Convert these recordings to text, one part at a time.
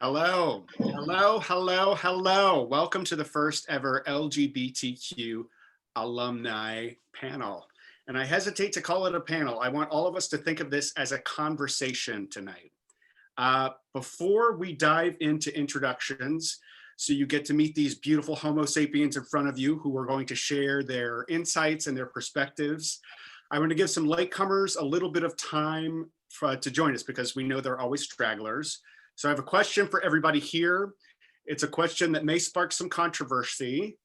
Hello, hello, hello, hello. Welcome to the first ever LGBTQ alumni panel. And I hesitate to call it a panel. I want all of us to think of this as a conversation tonight. Before we dive into introductions, so you get to meet these beautiful Homo sapiens in front of you who are going to share their insights and their perspectives, I want to give some latecomers a little bit of time to join us because we know there are always stragglers. So I have a question for everybody here. It's a question that may spark some controversy.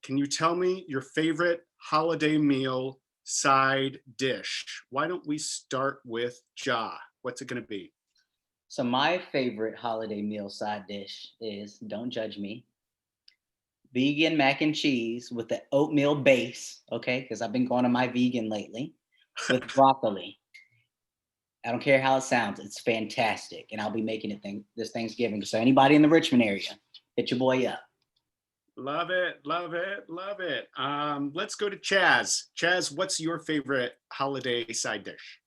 Can you tell me your favorite holiday meal side dish? Why don't we start with Ja? What's it going to be? So my favorite holiday meal side dish is, don't judge me, vegan mac and cheese with the oatmeal base, okay? Because I've been going on my vegan lately, with broccoli. I don't care how it sounds, it's fantastic. And I'll be making it this Thanksgiving. So anybody in the Richmond area, hit your boy up. Love it, love it, love it. Let's go to Chaz. Chaz, what's your favorite holiday side dish?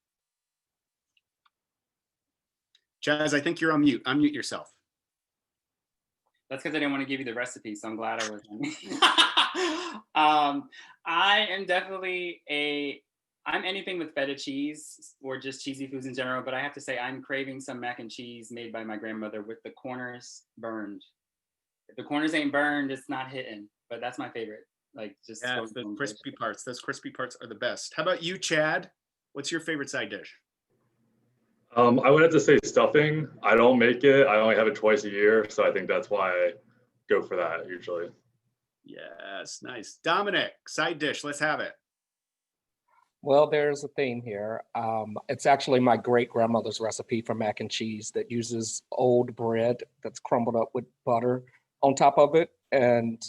Chaz, I think you're on mute. Unmute yourself. That's because I didn't want to give you the recipe, so I'm glad I wasn't. I am definitely I'm anything with feta cheese or just cheesy foods in general, but I have to say I'm craving some mac and cheese made by my grandmother with the corners burned. If the corners ain't burned, it's not hitting, but that's my favorite. Like just the crispy parts. Those crispy parts are the best. How about you, Chad? What's your favorite side dish? I would have to say stuffing. I don't make it. I only have it twice a year, so I think that's why I go for that usually. Yes, nice. Dominic, side dish. Let's have it. Well, there's a theme here. It's actually my great-grandmother's recipe for mac and cheese that uses old bread that's crumbled up with butter on top of it. And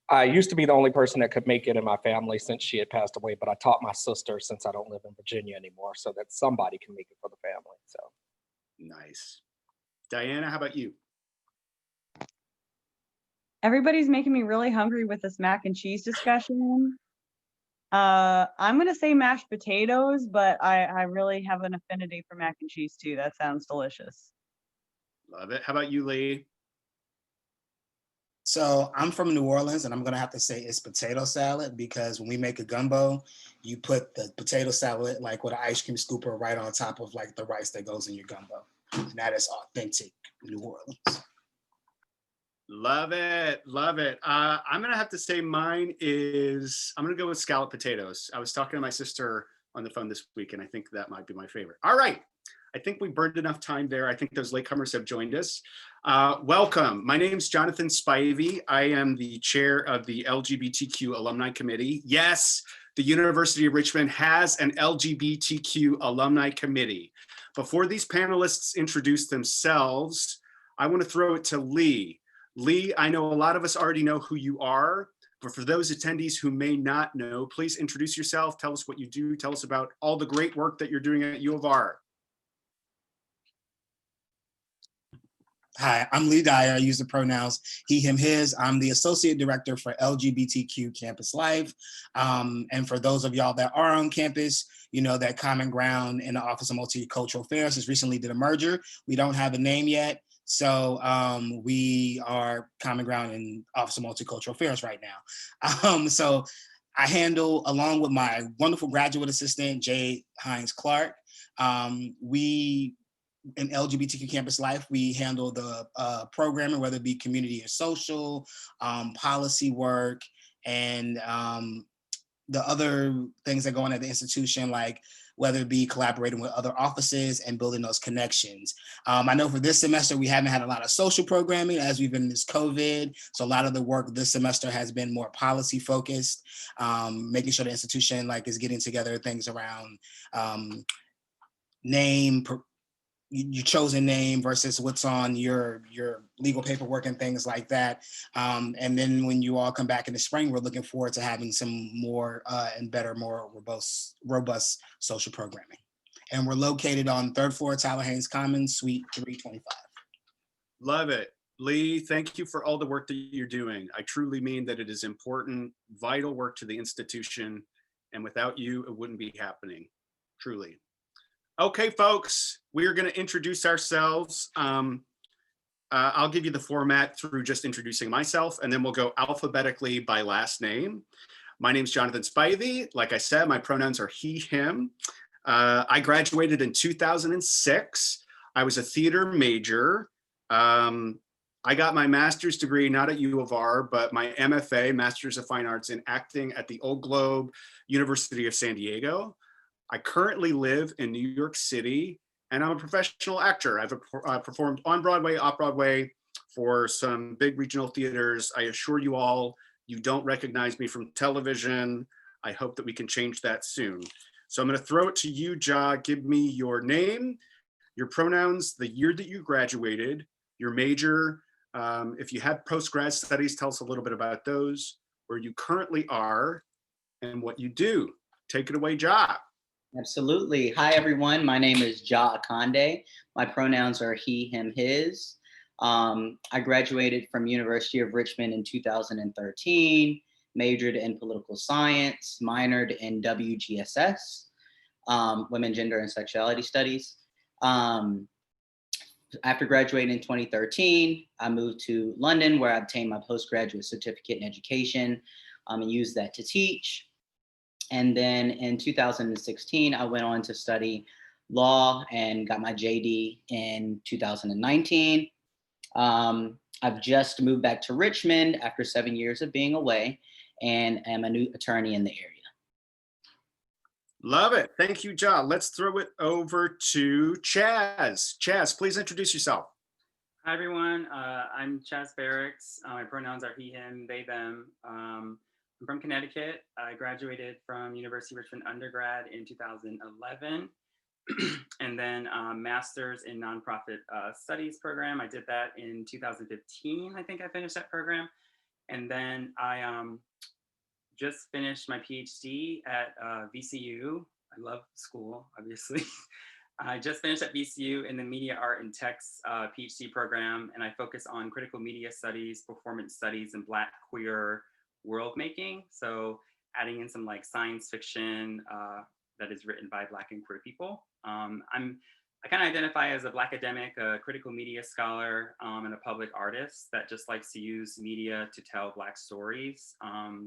I used to be the only person that could make it in my family since she had passed away, but I taught my sister since I don't live in Virginia anymore so that somebody can make it for the family. So nice. Diana, how about you? Everybody's making me really hungry with this mac and cheese discussion. I'm gonna say mashed potatoes, but I really have an affinity for mac and cheese too. That sounds delicious. Love it. How about you, Lee? So I'm from New Orleans, and I'm gonna have to say it's potato salad because when we make a gumbo, you put the potato salad like with an ice cream scooper right on top of like the rice that goes in your gumbo, and that is authentic New Orleans. Love it, love it. I'm gonna have to say mine is, I'm gonna go with scalloped potatoes. I was talking to my sister on the phone this week, and I think that might be my favorite. All right, I think we burned enough time there. I think those latecomers have joined us. Welcome, my name is Jonathan Spivey. I am the chair of the LGBTQ Alumni Committee. Yes, the University of Richmond has an LGBTQ Alumni Committee. Before these panelists introduce themselves, I wanna throw it to Lee. Lee, I know a lot of us already know who you are, but for those attendees who may not know, please introduce yourself, tell us what you do, tell us about all the great work that you're doing at U of R. Hi, I'm Lee Dyer. I use the pronouns he, him, his. I'm the Associate Director for LGBTQ Campus Life. And for those of y'all that are on campus, you know that Common Ground in the Office of Multicultural Affairs has recently did a merger. We don't have a name yet. So we are Common Ground in Office of Multicultural Affairs right now. So I handle, along with my wonderful graduate assistant, Jay Hines Clark, we in LGBTQ Campus Life, we handle the programming, whether it be community and social, policy work, and the other things that go on at the institution, like whether it be collaborating with other offices and building those connections. I know for this semester, we haven't had a lot of social programming as we've been in this COVID. So a lot of the work this semester has been more policy focused, making sure the institution like is getting together things around name, your chosen name versus what's on your legal paperwork and things like that. And then when you all come back in the spring, we're looking forward to having some more and better, more robust social programming. And we're located on 3rd floor, Tyler Haynes Commons, Suite 325. Love it. Lee, thank you for all the work that you're doing. I truly mean that it is important, vital work to the institution. And without you, it wouldn't be happening, truly. Okay, folks, we are going to introduce ourselves. I'll give you the format through just introducing myself, and then we'll go alphabetically by last name. My name's Jonathan Spivey. Like I said, my pronouns are he, him. I graduated in 2006. I was a theater major. I got my master's degree, not at U of R, but my MFA, Master's of Fine Arts in Acting at the Old Globe, University of San Diego. I currently live in New York City, and I'm a professional actor. I've performed on Broadway, off Broadway for some big regional theaters. I assure you all, you don't recognize me from television. I hope that we can change that soon. So I'm gonna throw it to you, Ja. Give me your name, your pronouns, the year that you graduated, your major. If you have post-grad studies, tell us a little bit about those, where you currently are, and what you do. Take it away, Ja. Absolutely. Hi, everyone. My name is Ja Akande. My pronouns are he, him, his. I graduated from University of Richmond in 2013, majored in political science, minored in WGSS, women, gender, and sexuality studies. After graduating in 2013, I moved to London, where I obtained my postgraduate certificate in education and used that to teach. And then in 2016, I went on to study law and got my JD in 2019. I've just moved back to Richmond after 7 years of being away and am a new attorney in the area. Love it. Thank you, Ja. Let's throw it over to Chaz. Chaz, please introduce yourself. Hi, everyone. I'm Chaz Barracks. My pronouns are he, him, they, them. I'm from Connecticut. I graduated from University of Richmond undergrad in 2011, and then master's in nonprofit studies program. I did that in 2015. I think I finished that program. And then I just finished my PhD at VCU. I love school, obviously. I just finished at VCU in the Media, Art, and Text PhD program, and I focus on critical media studies, performance studies, and Black queer world making. So adding in some like science fiction that is written by Black and queer people. I kind of identify as a Black academic, a critical media scholar, and a public artist that just likes to use media to tell Black stories.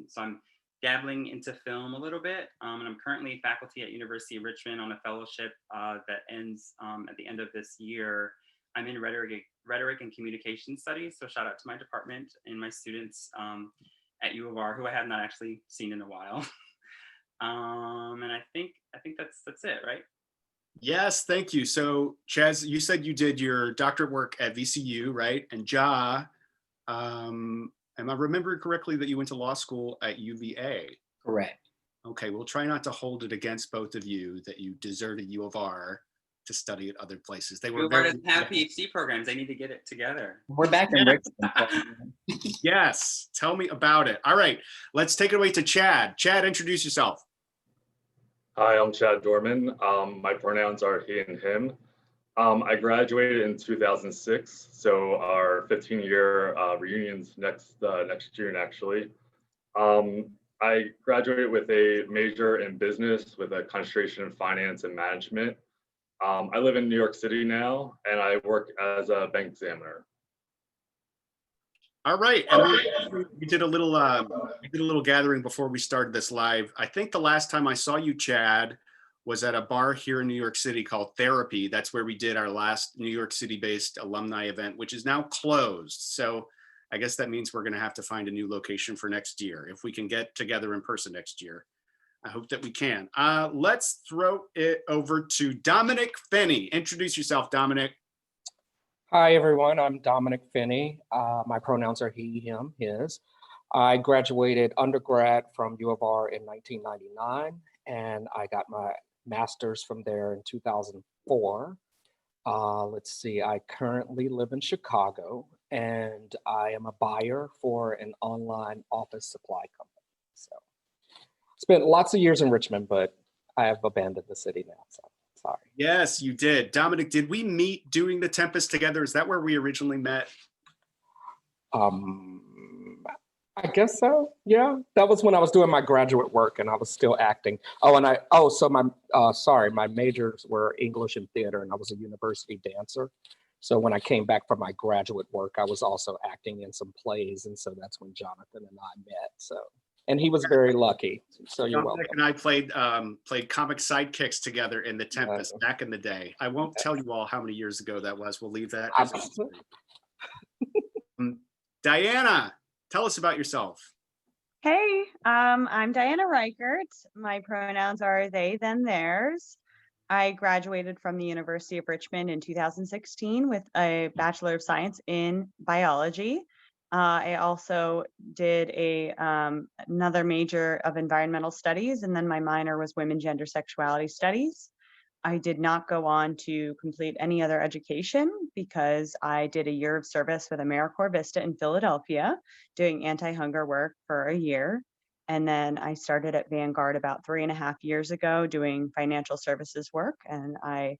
So I'm dabbling into film a little bit, and I'm currently faculty at University of Richmond on a fellowship that ends at the end of this year. I'm in rhetoric and communication studies, so shout out to my department and my students at U of R, who I have not actually seen in a while. And I think that's it, right? Yes, thank you. So Chaz, you said you did your doctorate work at VCU, right? And Ja, am I remembering correctly that you went to law school at UVA? Correct. Okay, we'll try not to hold it against both of you that you deserted U of R to study at other places. They were U of R doesn't have PhD programs. They need to get it together. We're back in Richmond. Yes, tell me about it. All right, let's take it away to Chad. Chad, introduce yourself. Hi, I'm Chad Dorman. My pronouns are he and him. I graduated in 2006, so our 15-year reunion's next June, actually. I graduated with a major in business with a concentration in finance and management. I live in New York City now, and I work as a bank examiner. All right, and we did a little gathering before we started this live. I think the last time I saw you, Chad, was at a bar here in New York City called Therapy. That's where we did our last New York City-based alumni event, which is now closed. So I guess that means we're going to have to find a new location for next year if we can get together in person next year. I hope that we can. Let's throw it over to Dominic Finney. Introduce yourself, Dominic. Hi, everyone. I'm Dominic Finney. My pronouns are he, him, his. I graduated undergrad from U of R in 1999, and I got my master's from there in 2004. Let's see, I currently live in Chicago, and I am a buyer for an online office supply company. So spent lots of years in Richmond, but I have abandoned the city now, so sorry. Yes, you did. Dominic, did we meet doing the Tempest together? Is that where we originally met? I guess so. Yeah, that was when I was doing my graduate work and I was still acting. So my majors were English and theater, and I was a university dancer. So when I came back from my graduate work, I was also acting in some plays. And so that's when Jonathan and I met. So, and he was very lucky. So you're Dominic welcome. and I played comic sidekicks together in The Tempest back in the day. I won't tell you all how many years ago that was. We'll leave that as a mystery. Diana, tell us about yourself. Hey, I'm Diana Reichert. My pronouns are they, them, theirs. I graduated from the University of Richmond in 2016 with a Bachelor of Science in Biology. I also did another major of environmental studies, and then my minor was women, gender, sexuality studies. I did not go on to complete any other education because I did a year of service with AmeriCorps Vista in Philadelphia, doing anti-hunger work for a year. And then I started at Vanguard about 3.5 years ago doing financial services work. And I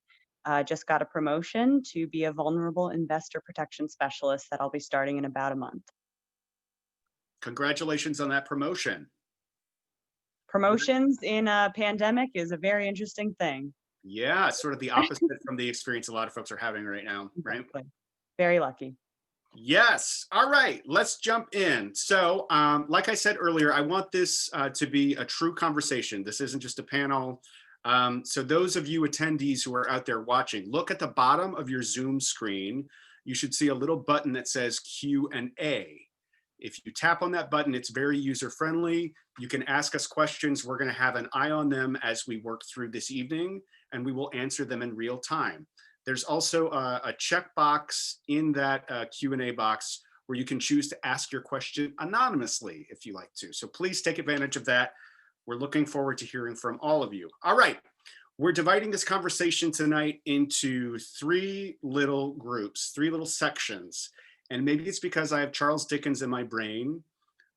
just got a promotion to be a vulnerable investor protection specialist that I'll be starting in about a month. Congratulations on that promotion. Promotions in a pandemic is a very interesting thing. Yeah, sort of the opposite from the experience a lot of folks are having right now, right? Exactly. Very lucky. Yes. All right, let's jump in. So like I said earlier, I want this to be a true conversation. This isn't just a panel. So those of you attendees who are out there watching, look at the bottom of your Zoom screen. You should see a little button that says Q&A. If you tap on that button, it's very user-friendly. You can ask us questions. We're going to have an eye on them as we work through this evening, and we will answer them in real time. There's also a checkbox in that Q&A box where you can choose to ask your question anonymously if you like to. So please take advantage of that. We're looking forward to hearing from all of you. All right, we're dividing this conversation tonight into 3 little groups, 3 little sections. And maybe it's because I have Charles Dickens in my brain.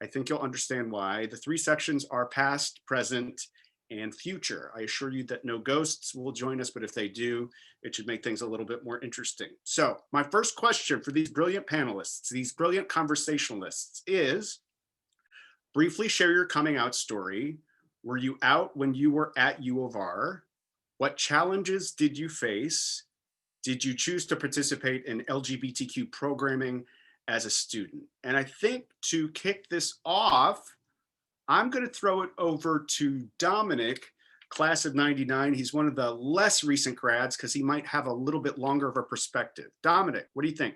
I think you'll understand why. The 3 sections are past, present, and future. I assure you that no ghosts will join us, but if they do, it should make things a little bit more interesting. So my first question for these brilliant panelists, these brilliant conversationalists is, briefly share your coming out story. Were you out when you were at U of R? What challenges did you face? Did you choose to participate in LGBTQ programming as a student? And I think to kick this off, I'm going to throw it over to Dominic, class of 99. He's one of the less recent grads because he might have a little bit longer of a perspective. Dominic, what do you think?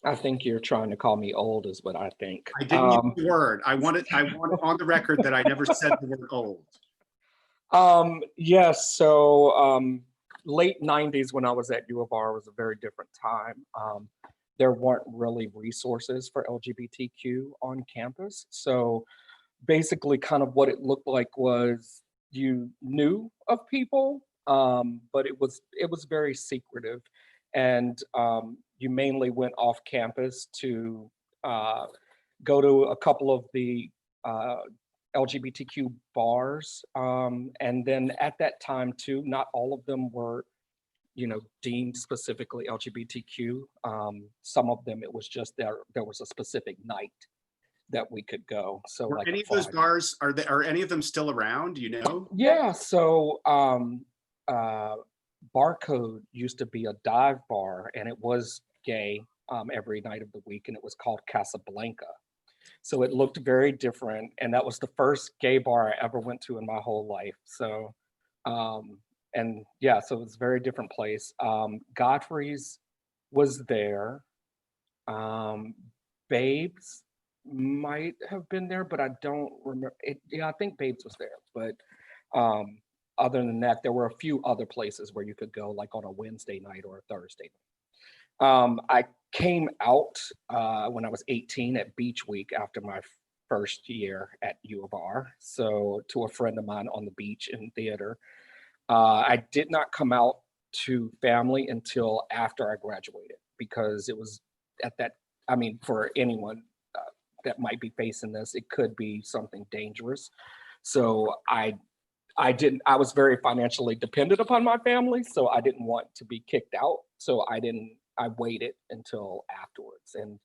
I think you're trying to call me old is what I think. I didn't use the word. I want it on the record that I never said the word old. Yes, so late 90s when I was at U of R was a very different time. There weren't really resources for LGBTQ on campus. So basically kind of what it looked like was you knew of people, but it was very secretive. And you mainly went off campus to go to a couple of the LGBTQ bars. And then at that time too, not all of them were, deemed specifically LGBTQ. Some of them, it was just there was a specific night that we could go. So Were like any of those bars, are any of them still around, do you know? Yeah, so Barcode used to be a dive bar and it was gay every night of the week, and it was called Casablanca. So it looked very different, and that was the first gay bar I ever went to in my whole life. So and yeah, so it was a very different place. Godfrey's was there. Babes might have been there, but I don't remember it. Yeah, I think Babes was there, but other than that, there were a few other places where you could go, like on a Wednesday night or a Thursday night. I came out when I was 18 at Beach Week after my first year at U of R. So to a friend of mine on the beach in theater. I did not come out to family until after I graduated, because it was at that, I mean, for anyone that might be facing this, it could be something dangerous. So I was very financially dependent upon my family, so I didn't want to be kicked out. So I waited until afterwards, and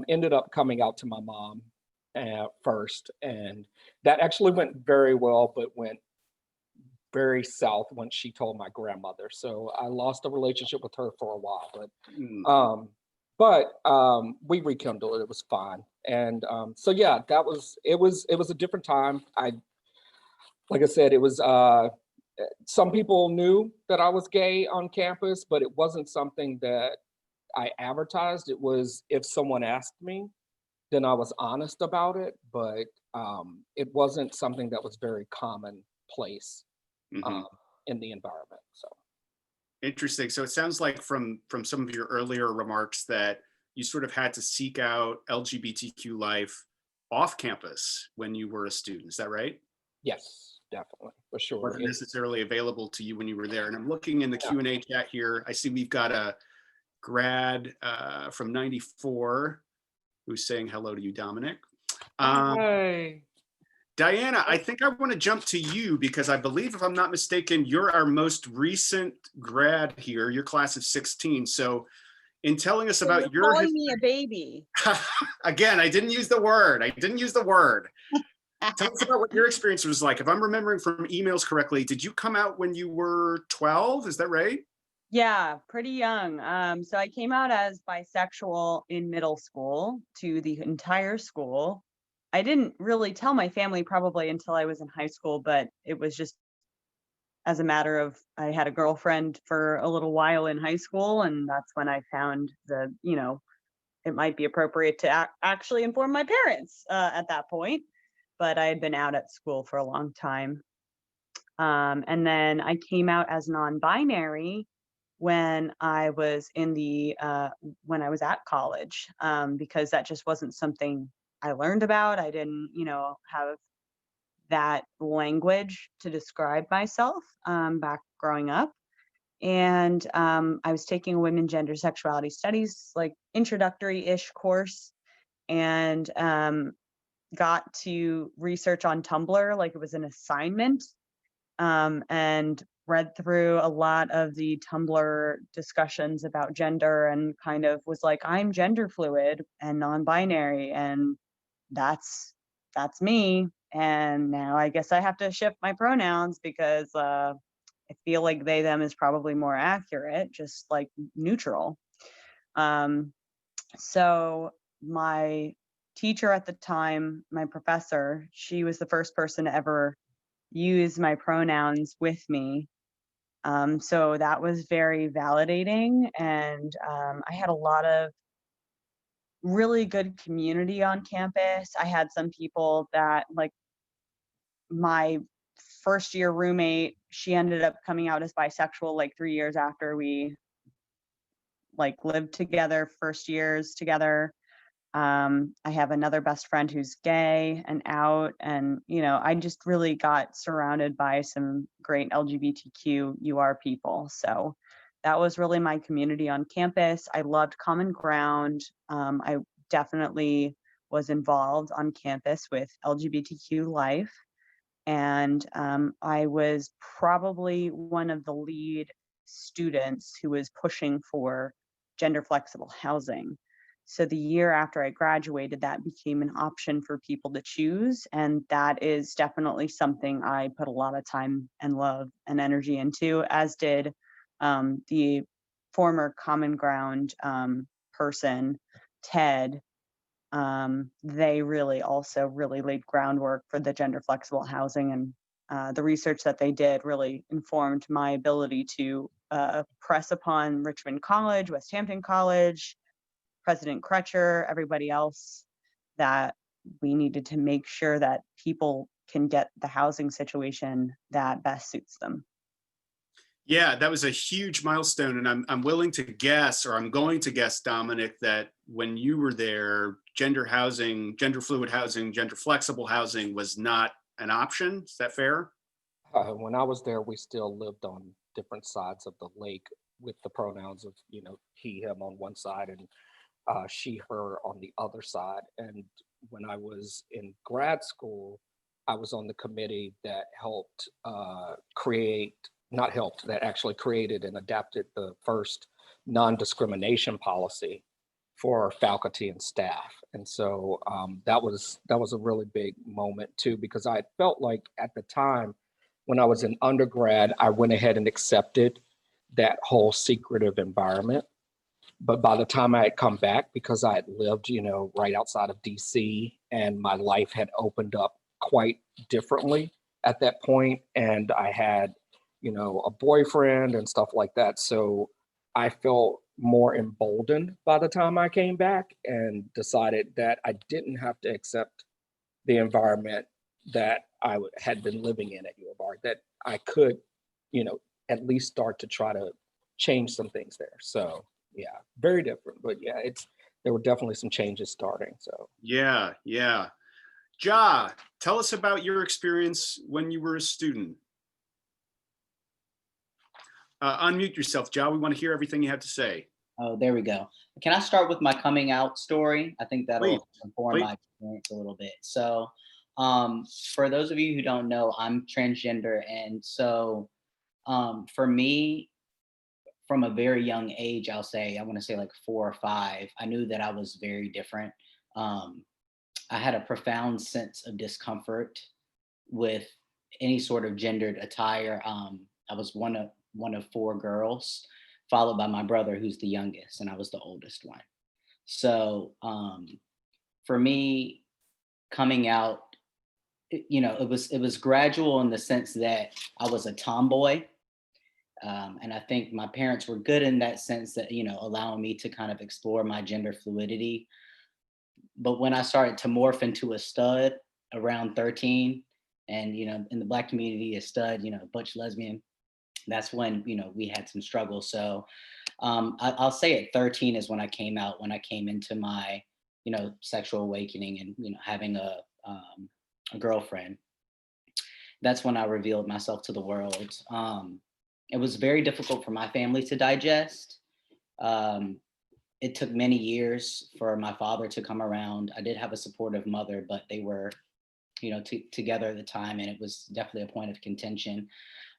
ended up coming out to my mom first. And that actually went very well, but went very south when she told my grandmother. So I lost a relationship with her for a while, but we rekindled it. It was fine. And so yeah, it was a different time. Like I said, it was some people knew that I was gay on campus, but it wasn't something that I advertised. It was, if someone asked me, then I was honest about it, but it wasn't something that was very commonplace in the environment. So interesting. So it sounds like from some of your earlier remarks that you sort of had to seek out LGBTQ life off campus when you were a student. Is that right? yes, definitely, for sure. Wasn't necessarily available to you when you were there. And I'm looking in the Q&A chat here. I see we've got a grad from '94 who's saying hello to you, Dominic. Hey. Diana, I think I want to jump to you because I believe, if I'm not mistaken, you're our most recent grad here. You're class of 16. So in telling us about your calling me a baby. Again, I didn't use the word. Tell us about what your experience was like. If I'm remembering from emails correctly, did you come out when you were 12? Is that right? Yeah, pretty young. So I came out as bisexual in middle school to the entire school. I didn't really tell my family probably until I was in high school, but it was just as a matter of, I had a girlfriend for a little while in high school, and that's when I found it might be appropriate to actually inform my parents at that point. But I had been out at school for a long time. And then I came out as non-binary when I was when I was at college, because that just wasn't something I learned about. I didn't, have that language to describe myself back growing up. And I was taking a women gender sexuality studies, like introductory-ish course, and got to research on Tumblr like it was an assignment, and read through a lot of the Tumblr discussions about gender and kind of was like, I'm gender fluid and non-binary, and that's me. And now I guess I have to shift my pronouns because I feel like they, them is probably more accurate, just like neutral. So my teacher at the time, my professor, she was the first person to ever use my pronouns with me. So that was very validating. And I had a lot of really good community on campus. I had some people that, like, my first year roommate, she ended up coming out as bisexual like 3 years after we lived together, first years together. I have another best friend who's gay and out, and I just really got surrounded by some great LGBTQ people. So that was really my community on campus. I loved Common Ground. I definitely was involved on campus with LGBTQ life. And I was probably one of the lead students who was pushing for gender flexible housing. So the year after I graduated, that became an option for people to choose. And that is definitely something I put a lot of time and love and energy into, as did the former Common Ground person, Ted. They really also really laid groundwork for the gender flexible housing, and the research that they did really informed my ability to press upon Richmond College, West Hampton College, President Crutcher, everybody else, that we needed to make sure that people can get the housing situation that best suits them. Yeah, that was a huge milestone, and I'm willing to guess, or I'm going to guess, Dominic, that when you were there, gender housing, gender fluid housing, gender flexible housing was not an option. Is that fair? When I was there, we still lived on different sides of the lake with the pronouns of he, him on one side and she, her on the other side. And when I was in grad school, I was on the committee that helped that actually created and adapted the first non-discrimination policy for faculty and staff. And so that was a really big moment too, because I felt like at the time when I was in undergrad, I went ahead and accepted that whole secretive environment. But by the time I had come back, because I had lived, right outside of DC, and my life had opened up quite differently at that point, and I had, a boyfriend and stuff like that. So I felt more emboldened by the time I came back and decided that I didn't have to accept the environment that I had been living in at U of R, that I could, at least start to try to change some things there. So yeah, very different, but yeah, there were definitely some changes starting. So Yeah. Ja, tell us about your experience when you were a student. Unmute yourself, Ja. We want to hear everything you have to say. Oh, there we go. Can I start with my coming out story? I think that'll inform my experience a little bit. So, for those of you who don't know, I'm transgender. And so, for me, from a very young age, I want to say like 4 or 5, I knew that I was very different. I had a profound sense of discomfort with any sort of gendered attire. I was one of 4 girls, followed by my brother, who's the youngest, and I was the oldest one. So for me, coming out, it was gradual in the sense that I was a tomboy. And I think my parents were good in that sense that, allowing me to kind of explore my gender fluidity. But when I started to morph into a stud around 13, and, in the Black community, a stud, butch lesbian, that's when, we had some struggles. So I'll say at 13 is when I came out, when I came into my, sexual awakening and, having a girlfriend. That's when I revealed myself to the world. It was very difficult for my family to digest. It took many years for my father to come around. I did have a supportive mother, but they were, together at the time, and it was definitely a point of contention.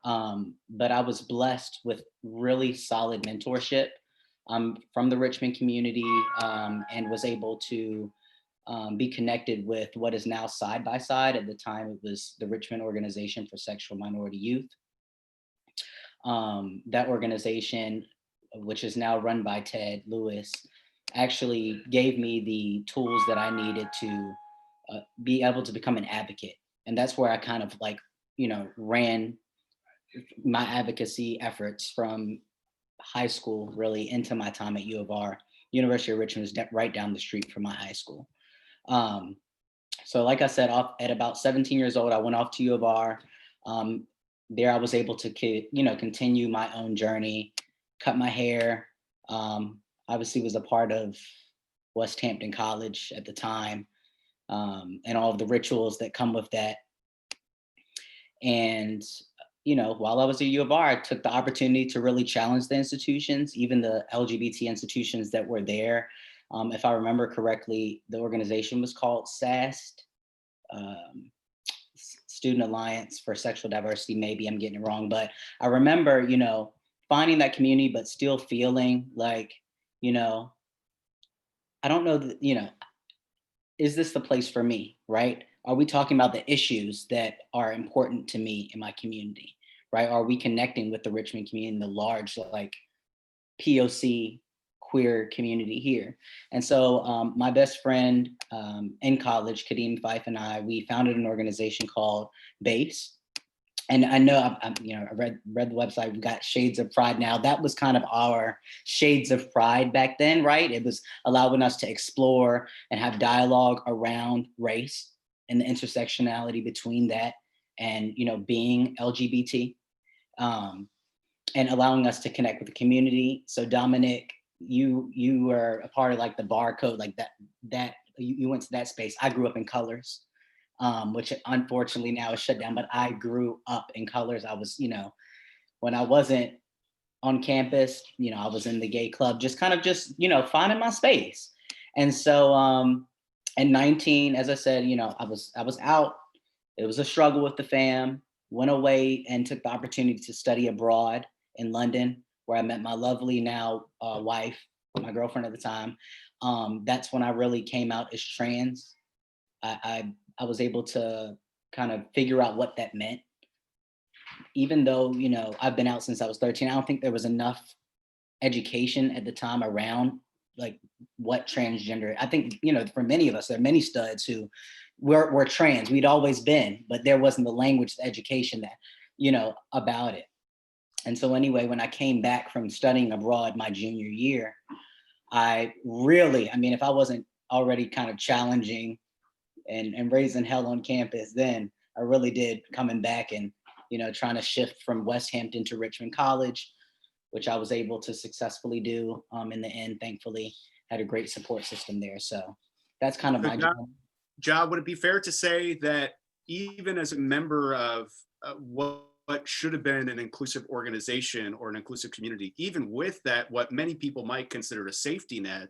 But I was blessed with really solid mentorship from the Richmond community, and was able to be connected with what is now Side by Side. At the time, it was the Richmond Organization for Sexual Minority Youth. That organization, which is now run by Ted Lewis, actually gave me the tools that I needed to be able to become an advocate. And that's where I kind of ran my advocacy efforts from high school really into my time at U of R. University of Richmond is right down the street from my high school. So like I said, at about 17 years old, I went off to U of R. There I was able to, continue my own journey, cut my hair. Obviously was a part of West Hampton College at the time, and all of the rituals that come with that. And, while I was at U of R, I took the opportunity to really challenge the institutions, even the LGBT institutions that were there. If I remember correctly, the organization was called SAST, Student Alliance for Sexual Diversity. Maybe I'm getting it wrong, but I remember, finding that community, but still feeling like, I don't know that, is this the place for me, right? Are we talking about the issues that are important to me in my community, right? Are we connecting with the Richmond community, the large POC queer community here? And so my best friend in college, Kadeem Fife, and I, we founded an organization called BASE. And I know, I read the website, we've got Shades of Pride now. That was kind of our Shades of Pride back then, right? It was allowing us to explore and have dialogue around race and the intersectionality between that and, being LGBT, and allowing us to connect with the community. So Dominic, you were a part of the barcode, that you went to that space. I grew up in Colors, which unfortunately now is shut down, but I grew up in Colors. I was, when I wasn't on campus, I was in the gay club, just finding my space. And so at 19, as I said, I was out. It was a struggle with the fam, went away and took the opportunity to study abroad in London, where I met my lovely now wife, my girlfriend at the time. That's when I really came out as trans. I was able to kind of figure out what that meant. even though, you know, I've been out since I was 13, I don't think there was enough education at the time around like what transgender. I think, you know, for many of us, there are many studs who were trans. We'd always been, but there wasn't the language, the education that, you know, about it. And so anyway, when I came back from studying abroad my junior year, I mean, if I wasn't already kind of challenging and raising hell on campus, then I really did coming back and, you know, trying to shift from West Hampton to Richmond College, which I was able to successfully do in the end, thankfully. Had a great support system there. So that's kind of my job. Job, would it be fair to say that even as a member of what should have been an inclusive organization or an inclusive community, even with that, what many people might consider a safety net,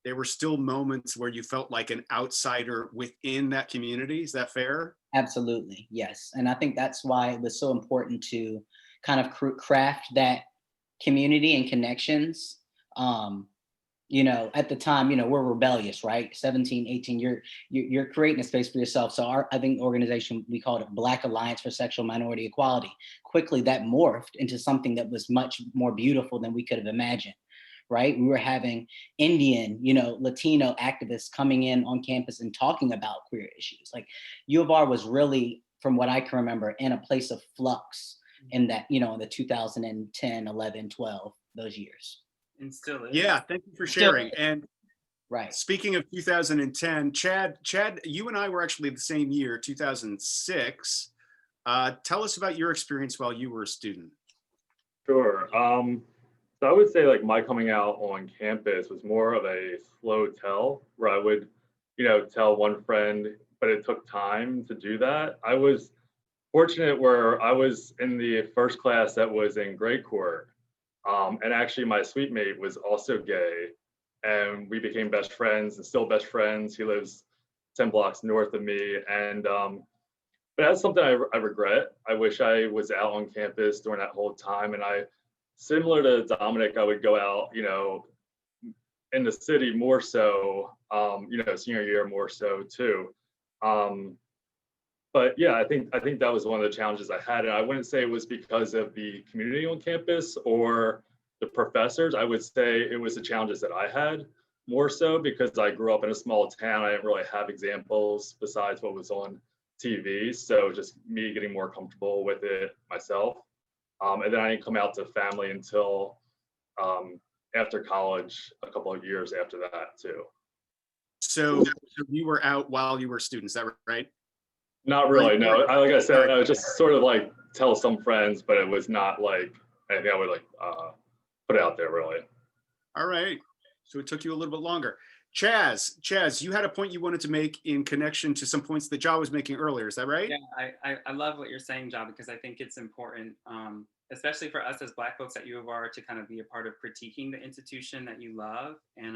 there were still moments where you felt like an outsider within that community? Is that fair? Absolutely, yes. And I think that's why it was so important to kind of craft that community and connections. You know, at the time, you know, we're rebellious, right? 17, 18, you're creating a space for yourself. So I think the organization, we called it Black Alliance for Sexual Minority Equality. Quickly that morphed into something that was much more beautiful than we could have imagined, right? We were having Indian, you know, Latino activists coming in on campus and talking about queer issues. Like U of R was really, from what I can remember, in a place of flux in that, you know, in the 2010, 11, 12, those years. And still is. Yeah, thank you for sharing. And right. Speaking of 2010, Chad, you and I were actually the same year, 2006. Tell us about your experience while you were a student. Sure. So I would say like my coming out on campus was more of a slow tell, where I would, you know, tell one friend, but it took time to do that. I was fortunate where I was in the first class that was in grade court. And actually my suite mate was also gay, and we became best friends and still best friends. He lives 10 blocks north of me. And but that's something I regret. I wish I was out on campus during that whole time. And similar to Dominic, I would go out, you know, in the city more so, you know, senior year more so too. But yeah, I think that was one of the challenges I had. And I wouldn't say it was because of the community on campus or the professors. I would say it was the challenges that I had more so because I grew up in a small town. I didn't really have examples besides what was on TV. So just me getting more comfortable with it myself. And then I didn't come out to family until after college, a couple of years after that too. So you were out while you were students, is that right? Not really, no. Like I said, I would just sort of like tell some friends, but it was not like anything I would like put out there really. All right, so it took you a little bit longer. Chaz, you had a point you wanted to make in connection to some points that Ja was making earlier, is that right? Yeah, I love what you're saying, Ja, because I think it's important, especially for us as Black folks at U of R, to kind of be a part of critiquing the institution that you love. And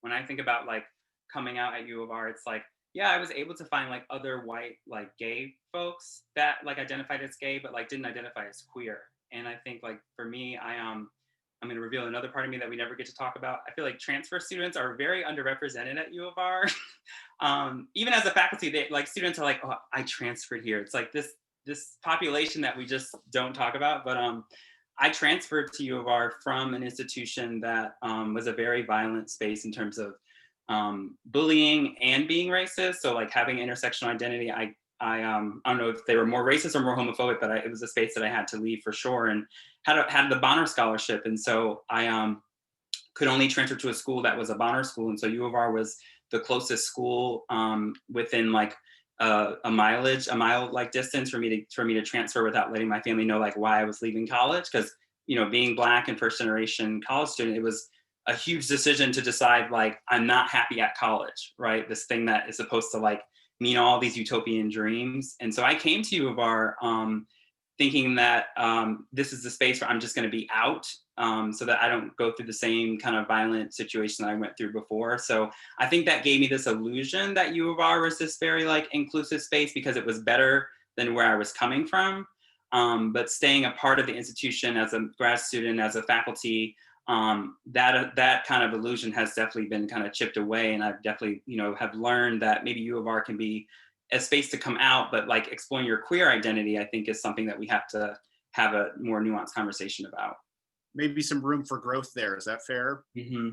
when I think about like coming out at U of R, it's like, yeah, I was able to find like other white, like gay folks that like identified as gay, but like didn't identify as queer. And I think like for me, I'm going to reveal another part of me that we never get to talk about. I feel like transfer students are very underrepresented at U of R. Even as a faculty, they like students are like, oh, I transferred here. It's like this population that we just don't talk about. But I transferred to U of R from an institution that was a very violent space in terms of bullying and being racist. So like having intersectional identity, I don't know if they were more racist or more homophobic, but it was a space that I had to leave for sure, and had the Bonner Scholarship. And so I could only transfer to a school that was a Bonner school. And so U of R was the closest school within like a mile like distance for me to transfer without letting my family know like why I was leaving college. Because, you know, being Black and first generation college student, it was a huge decision to decide like, I'm not happy at college, right? This thing that is supposed to like mean all these utopian dreams. And so I came to U of R thinking that this is the space where I'm just gonna be out so that I don't go through the same kind of violent situation that I went through before. So I think that gave me this illusion that U of R was this very like inclusive space because it was better than where I was coming from. But staying a part of the institution as a grad student, as a faculty, that kind of illusion has definitely been kind of chipped away. And I've definitely, you know, have learned that maybe U of R can be a space to come out, but like exploring your queer identity, I think is something that we have to have a more nuanced conversation about. Maybe some room for growth there. Is that fair? Mm-hmm.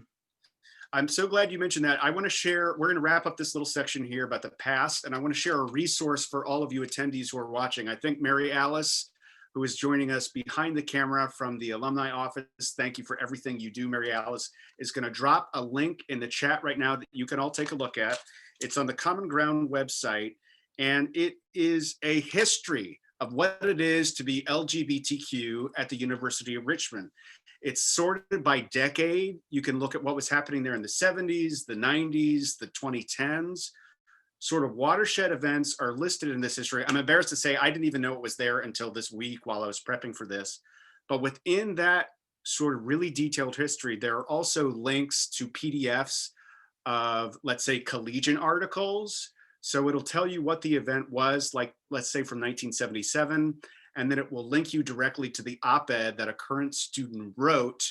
I'm so glad you mentioned that. I want to share, we're going to wrap up this little section here about the past, and I want to share a resource for all of you attendees who are watching. I think Mary Alice, who is joining us behind the camera from the alumni office, thank you for everything you do, Mary Alice, is going to drop a link in the chat right now that you can all take a look at. It's on the Common Ground website, and it is a history of what it is to be LGBTQ at the University of Richmond. It's sorted by decade. You can look at what was happening there in the 70s, the 90s, the 2010s. Sort of watershed events are listed in this history. I'm embarrassed to say I didn't even know it was there until this week while I was prepping for this. But within that sort of really detailed history, there are also links to PDFs of, let's say, collegiate articles. So it'll tell you what the event was, like, let's say from 1977, and then it will link you directly to the op-ed that a current student wrote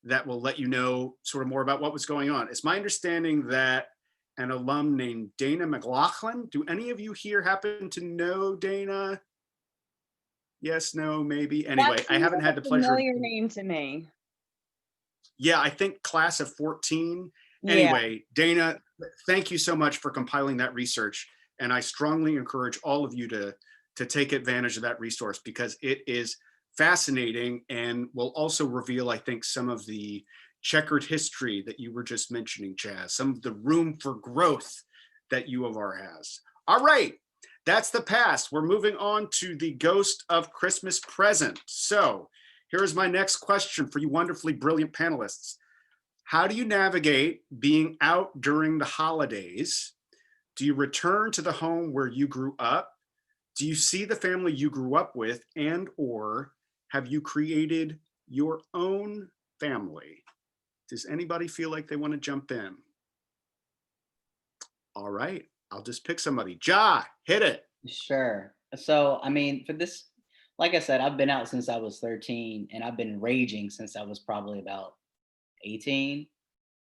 that will let you know sort of more about what was going on. It's my understanding that an alum named Dana Mclachlan, do any of you here happen to know Dana? Yes, no, maybe. Anyway, I haven't had the pleasure. Familiar name to me. Yeah, I think class of 14. Yeah. Anyway, Dana, thank you so much for compiling that research. And I strongly encourage all of you to take advantage of that resource because it is fascinating and will also reveal, I think, some of the checkered history that you were just mentioning, Chaz, some of the room for growth that U of R has. All right, that's the past. We're moving on to the ghost of Christmas present. So here's my next question for you wonderfully brilliant panelists. How do you navigate being out during the holidays? Do you return to the home where you grew up? Do you see the family you grew up with, and or have you created your own family? Does anybody feel like they want to jump in? All right, I'll just pick somebody. Ja, hit it. Sure. So, I mean, for this, like I said, I've been out since I was 13 and I've been raging since I was probably about 18.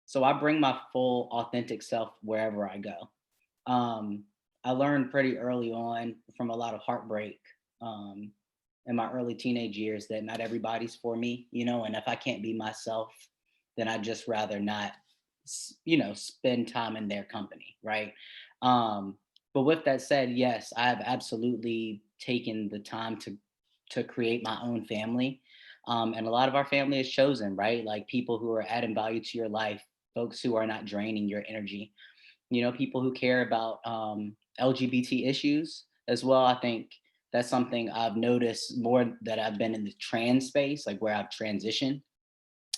So I bring my full authentic self wherever I go. I learned pretty early on from a lot of heartbreak in my early teenage years that not everybody's for me, you know, and if I can't be myself, then I'd just rather not, you know, spend time in their company, right? But with that said, yes, I have absolutely taken the time to create my own family. And a lot of our family is chosen, right? Like people who are adding value to your life, folks who are not draining your energy, you know, people who care about LGBT issues as well. I think that's something I've noticed more that I've been in the trans space, like where I've transitioned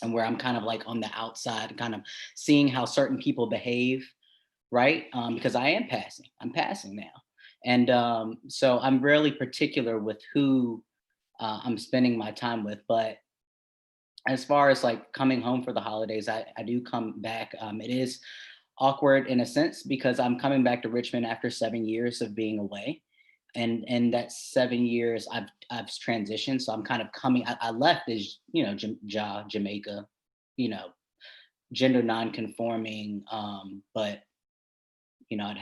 and where I'm kind of like on the outside, kind of seeing how certain people behave, right? Because I'm passing now. And so I'm really particular with who I'm spending my time with. But as far as like coming home for the holidays, I do come back. It is awkward in a sense because I'm coming back to Richmond after 7 years of being away. And that 7 years I've transitioned. So I'm kind of coming, I left as, you know, Jamaica, you know, gender non-conforming, but, you know,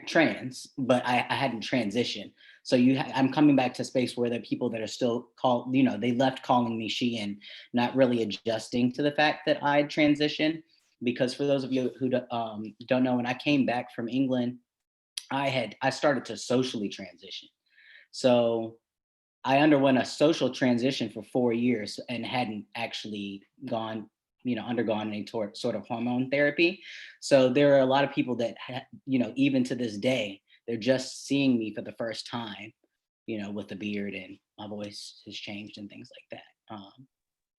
trans, but I hadn't transitioned. So I'm coming back to a space where there are people that are still called, you know, they left calling me she and not really adjusting to the fact that I transitioned. Because for those of you who don't know, when I came back from England, I started to socially transition. So I underwent a social transition for 4 years and hadn't actually undergone any sort of hormone therapy. So there are a lot of people that, you know, even to this day, they're just seeing me for the first time, you know, with the beard and my voice has changed and things like that.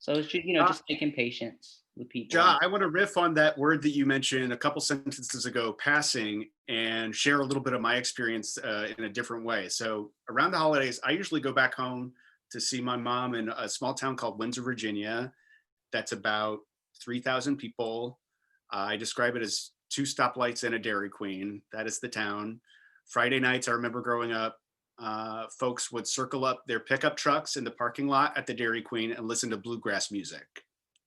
So it's, you know, just taking patience with people. Ja, I want to riff on that word that you mentioned a couple sentences ago, passing, and share a little bit of my experience in a different way. So around the holidays, I usually go back home to see my mom in a small town called Windsor, Virginia. That's about 3,000 people. I describe it as 2 stoplights and a Dairy Queen. That is the town. Friday nights, I remember growing up, folks would circle up their pickup trucks in the parking lot at the Dairy Queen and listen to bluegrass music.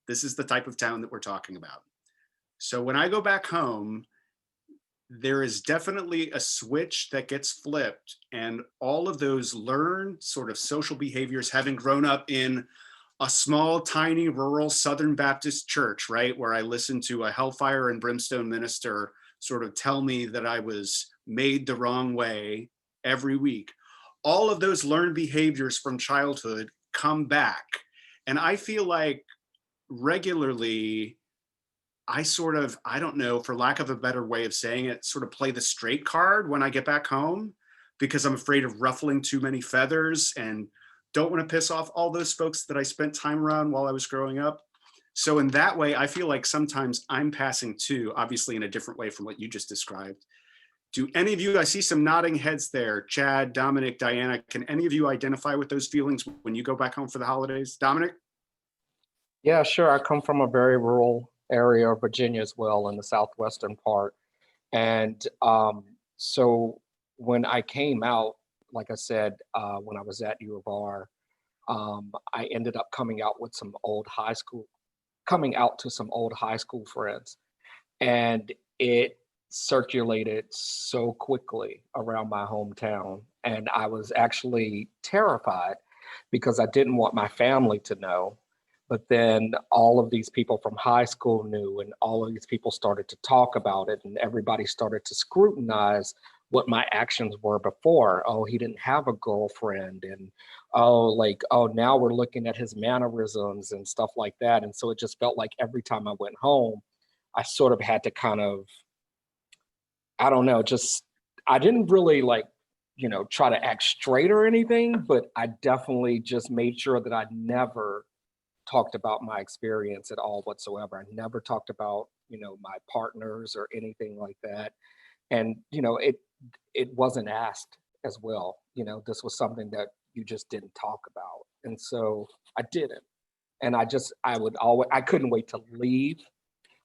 This is the type of town that we're talking about. So when I go back home, there is definitely a switch that gets flipped, and all of those learned sort of social behaviors, having grown up in a small, tiny, rural Southern Baptist church, right, where I listened to a hellfire and brimstone minister sort of tell me that I was made the wrong way every week. All of those learned behaviors from childhood come back. And I feel like regularly, I sort of, I don't know, for lack of a better way of saying it, sort of play the straight card when I get back home because I'm afraid of ruffling too many feathers and don't want to piss off all those folks that I spent time around while I was growing up. So in that way, I feel like sometimes I'm passing too, obviously in a different way from what you just described. Do any of you, I see some nodding heads there, Chad, Dominic, Diana, can any of you identify with those feelings when you go back home for the holidays? Dominic? Yeah, sure. I come from a very rural area of Virginia as well, in the southwestern part. And so when I came out, like I said, when I was at U of R, I ended up coming out with some old high school, coming out to some old high school friends. And it circulated so quickly around my hometown. And I was actually terrified because I didn't want my family to know. But then all of these people from high school knew, and all of these people started to talk about it, and everybody started to scrutinize what my actions were before. Oh, he didn't have a girlfriend, and oh, now we're looking at his mannerisms and stuff like that. And so it just felt like every time I went home, I sort of had to kind of, I don't know, just, I didn't really try to act straight or anything, but I definitely just made sure that I never talked about my experience at all whatsoever. I never talked about, my partners or anything like that. And, it wasn't asked as well. This was something that you just didn't talk about. And so I didn't. And I couldn't wait to leave.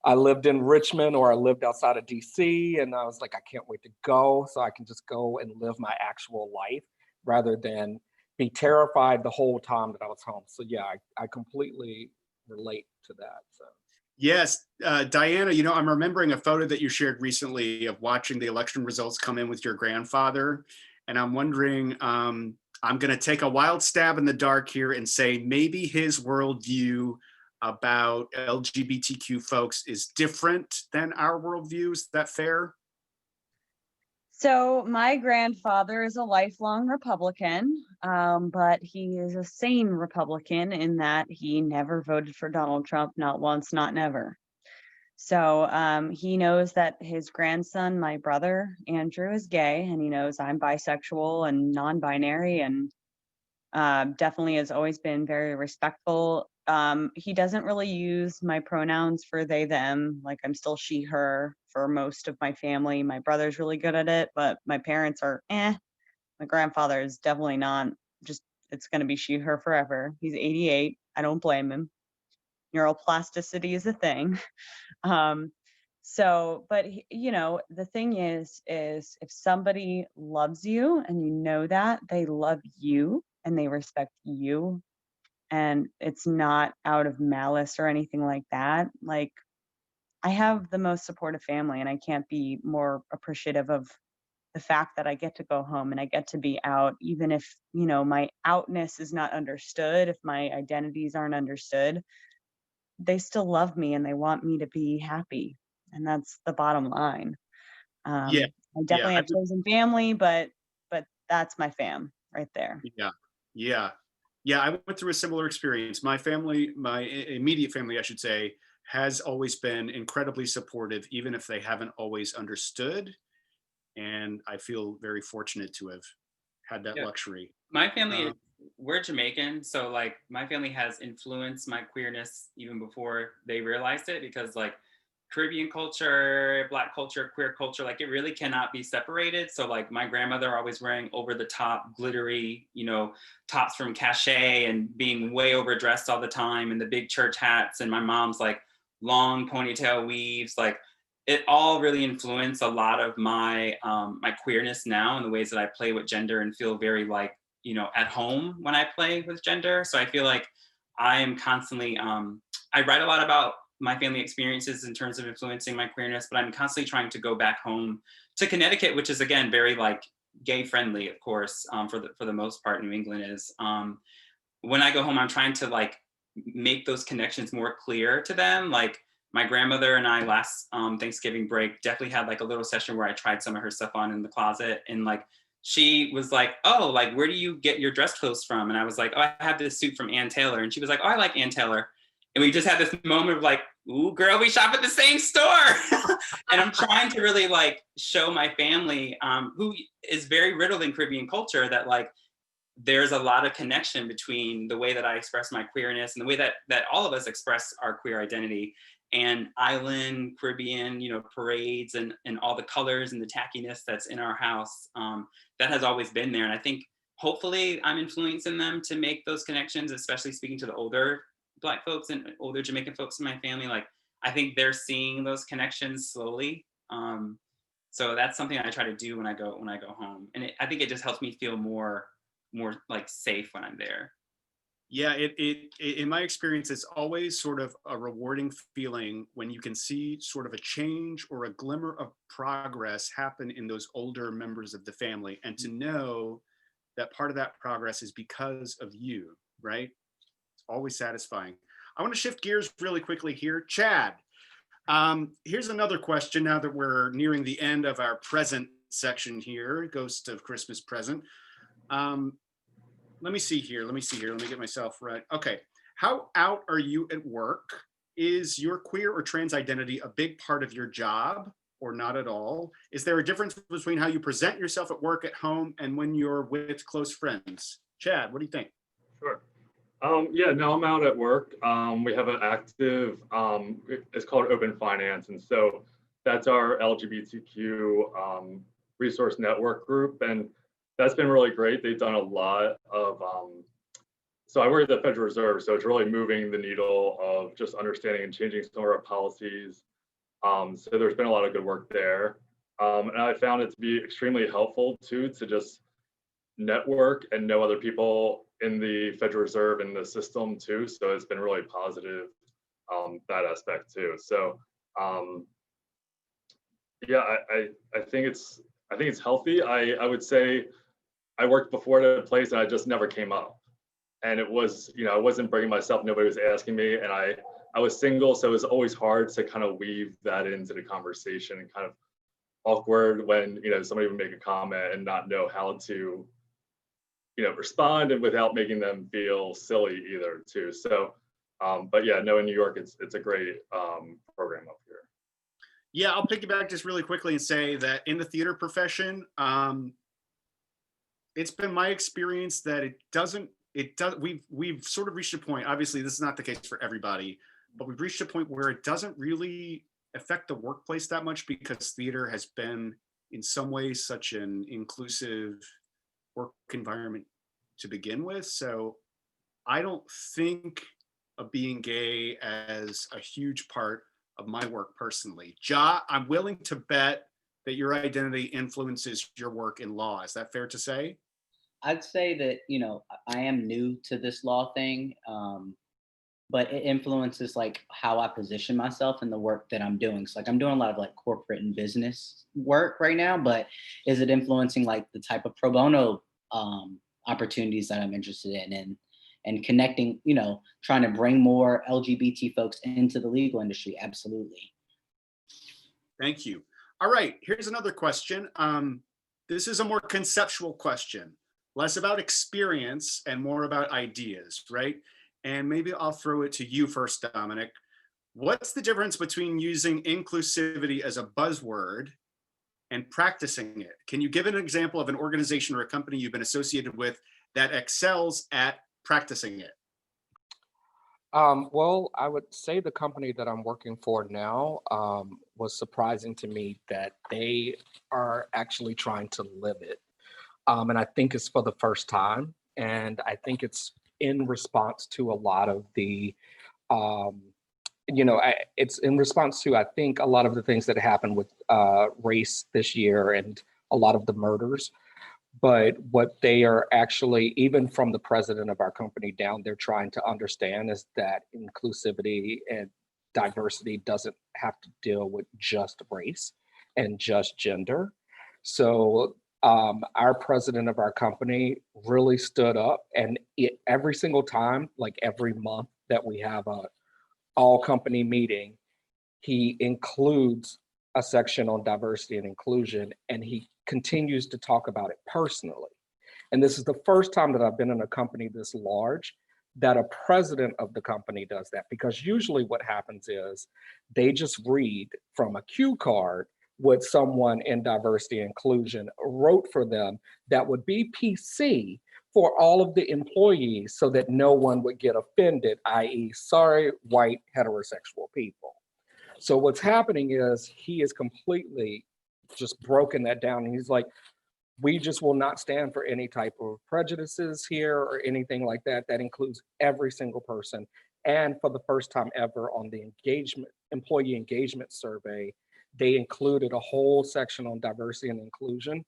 I lived in Richmond, or I lived outside of DC, and I was like, I can't wait to go so I can just go and live my actual life rather than be terrified the whole time that I was home. So yeah, I completely relate to that. So. Yes, Diana, I'm remembering a photo that you shared recently of watching the election results come in with your grandfather. And I'm wondering, I'm going to take a wild stab in the dark here and say maybe his worldview about LGBTQ folks is different than our worldview. Is that fair? So my grandfather is a lifelong Republican, but he is a sane Republican in that he never voted for Donald Trump, not once, not never. So he knows that his grandson, my brother, Andrew, is gay, and he knows I'm bisexual and non-binary, and definitely has always been very respectful. He doesn't really use my pronouns for they, them. Like, I'm still she, her for most of my family. My brother's really good at it, but my parents are My grandfather is definitely not. Just, it's going to be she, her forever. He's 88. I don't blame him. Neuroplasticity is a thing. But the thing is if somebody loves you and you know that, they love you and they respect you, and it's not out of malice or anything like that. Like, I have the most supportive family, and I can't be more appreciative of the fact that I get to go home and I get to be out, even if, my outness is not understood, if my identities aren't understood, they still love me and they want me to be happy. And that's the bottom line. Yeah. I definitely have chosen family, but that's my fam right there. Yeah, I went through a similar experience. My family, my immediate family, I should say, has always been incredibly supportive, even if they haven't always understood. And I feel very fortunate to have had that luxury. My family, we're Jamaican, so like my family has influenced my queerness even before they realized it, because like Caribbean culture, Black culture, queer culture, like it really cannot be separated. So like my grandmother always wearing over the top glittery, tops from Cachet and being way overdressed all the time, and the big church hats, and my mom's like long ponytail weaves. Like, it all really influenced a lot of my my queerness now, and the ways that I play with gender and feel very like, at home when I play with gender. So I feel like I am constantly, I write a lot about my family experiences in terms of influencing my queerness, but I'm constantly trying to go back home to Connecticut, which is again very like gay friendly, of course, for the most part. New England is. When I go home, I'm trying to like make those connections more clear to them. Like my grandmother and I last Thanksgiving break definitely had like a little session where I tried some of her stuff on in the closet, and like she was like, oh, like where do you get your dress clothes from? And I was like, oh, I have this suit from Ann Taylor. And she was like, oh, I like Ann Taylor. And we just had this moment of like, ooh, girl, we shop at the same store. And I'm trying to really like show my family, who is very riddled in Caribbean culture, that like there's a lot of connection between the way that I express my queerness and the way that all of us express our queer identity, and island Caribbean, you know, parades and all the colors and the tackiness that's in our house. That has always been there. And I think hopefully I'm influencing them to make those connections, especially speaking to the older Black folks and older Jamaican folks in my family. Like, I think they're seeing those connections slowly. So that's something I try to do when I go home. And I think it just helps me feel more like safe when I'm there. Yeah, it in my experience, it's always sort of a rewarding feeling when you can see sort of a change or a glimmer of progress happen in those older members of the family, and to know that part of that progress is because of you, right? It's always satisfying. I want to shift gears really quickly here. Chad, here's another question now that we're nearing the end of our present section here, Ghost of Christmas Present. Let me see here. Let me get myself right. Okay. How out are you at work? Is your queer or trans identity a big part of your job or not at all? Is there a difference between how you present yourself at work, at home, and when you're with close friends? Chad, what do you think? Sure. Yeah, no, I'm out at work. We have an active, it's called Open Finance. And so that's our LGBTQ resource network group. And that's been really great. They've done a lot of, so I work at the Federal Reserve, so it's really moving the needle of just understanding and changing some of our policies. So there's been a lot of good work there. And I found it to be extremely helpful too, to just network and know other people in the Federal Reserve and the system too. So it's been really positive, that aspect too. So yeah, I think it's healthy. I would say I worked before at a place and I just never came up. And it was, you know, I wasn't bringing myself, nobody was asking me, and I was single, so it was always hard to kind of weave that into the conversation, and kind of awkward when, you know, somebody would make a comment and not know how to, you know, respond, and without making them feel silly either too. So, but yeah, no, in New York, it's a great program up here. Yeah, I'll piggyback just really quickly and say that in the theater profession, it's been my experience that we've sort of reached a point, obviously this is not the case for everybody, but we've reached a point where it doesn't really affect the workplace that much, because theater has been in some ways such an inclusive work environment to begin with. So I don't think of being gay as a huge part of my work personally. Ja, I'm willing to bet that your identity influences your work in law. Is that fair to say? I'd say that, you know, I am new to this law thing, but it influences like how I position myself in the work that I'm doing. So like I'm doing a lot of like corporate and business work right now, but is it influencing like the type of pro bono opportunities that I'm interested in, and connecting, you know, trying to bring more LGBT folks into the legal industry? Absolutely. Thank you. All right, here's another question. This is a more conceptual question, less about experience and more about ideas, right? And maybe I'll throw it to you first, Dominic. What's the difference between using inclusivity as a buzzword and practicing it? Can you give an example of an organization or a company you've been associated with that excels at practicing it? Well, I would say the company that I'm working for now was surprising to me that they are actually trying to live it. And I think it's for the first time. And I think it's in response to a lot of the, it's in response to, I think, a lot of the things that happened with race this year and a lot of the murders. But what they are actually, even from the president of our company down, they're trying to understand is that inclusivity and diversity doesn't have to deal with just race and just gender. So our president of our company really stood up, and every single time, like every month that we have a all company meeting, he includes a section on diversity and inclusion, and he continues to talk about it personally. And this is the first time that I've been in a company this large that a president of the company does that, because usually what happens is they just read from a cue card what someone in diversity and inclusion wrote for them that would be PC for all of the employees so that no one would get offended, i.e., sorry, white heterosexual people. So what's happening is he is completely just broken that down. And he's like, we just will not stand for any type of prejudices here or anything like that. That includes every single person. And for the first time ever on the employee engagement survey, they included a whole section on diversity and inclusion.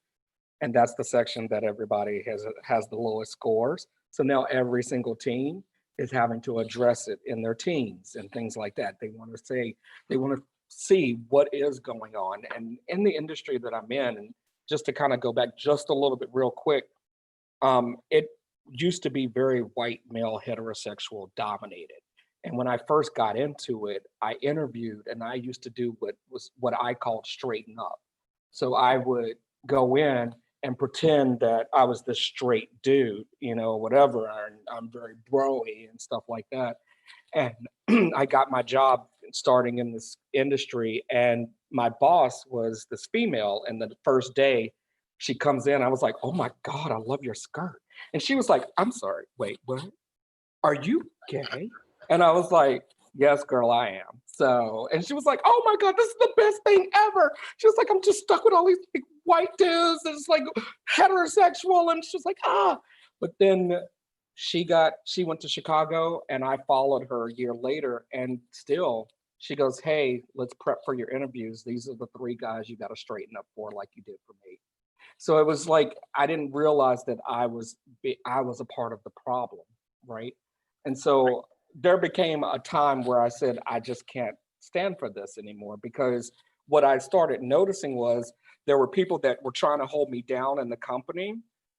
And that's the section that everybody has the lowest scores. So now every single team is having to address it in their teams and things like that. They want to see what is going on. And in the industry that I'm in, and just to kind of go back just a little bit real quick, it used to be very white male heterosexual dominated. And when I first got into it, I interviewed, and I used to do what I called straighten up. So I would go in and pretend that I was this straight dude, whatever, and I'm very bro-y and stuff like that. And I got my job starting in this industry, and my boss was this female, and the first day she comes in, I was like, oh my God, I love your skirt. And she was like, I'm sorry, wait, what? Are you gay? And I was like, yes, girl, I am. So, and she was like, oh my God, this is the best thing ever. She was like, I'm just stuck with all these big white dudes that's like heterosexual. And she was like, ah. But then she went to Chicago, and I followed her a year later, and still she goes, hey, let's prep for your interviews. These are the 3 guys you got to straighten up for, like you did for me. So it was like, I didn't realize that I was a part of the problem, right? And so there became a time where I said, I just can't stand for this anymore, because what I started noticing was there were people that were trying to hold me down in the company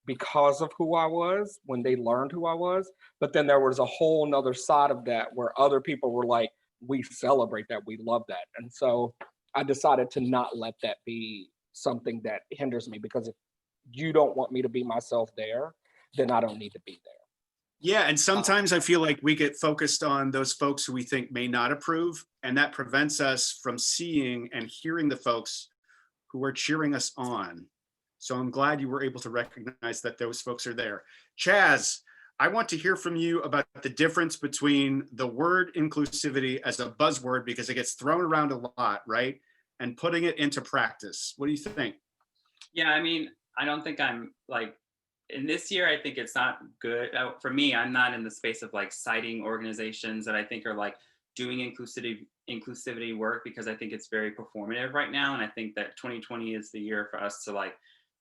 because of who I was when they learned who I was. But then there was a whole nother side of that where other people were like, we celebrate that, we love that. And so I decided to not let that be something that hinders me, because if you don't want me to be myself there, then I don't need to be there. Yeah, and sometimes I feel like we get focused on those folks who we think may not approve, and that prevents us from seeing and hearing the folks who are cheering us on. So I'm glad you were able to recognize that those folks are there. Chaz, I want to hear from you about the difference between the word inclusivity as a buzzword, because it gets thrown around a lot, right? And putting it into practice. What do you think? Yeah, I mean, I don't think I'm like, in this year, I think it's not good. For me, I'm not in the space of like citing organizations that I think are like doing inclusivity work, because I think it's very performative right now. And I think that 2020 is the year for us to like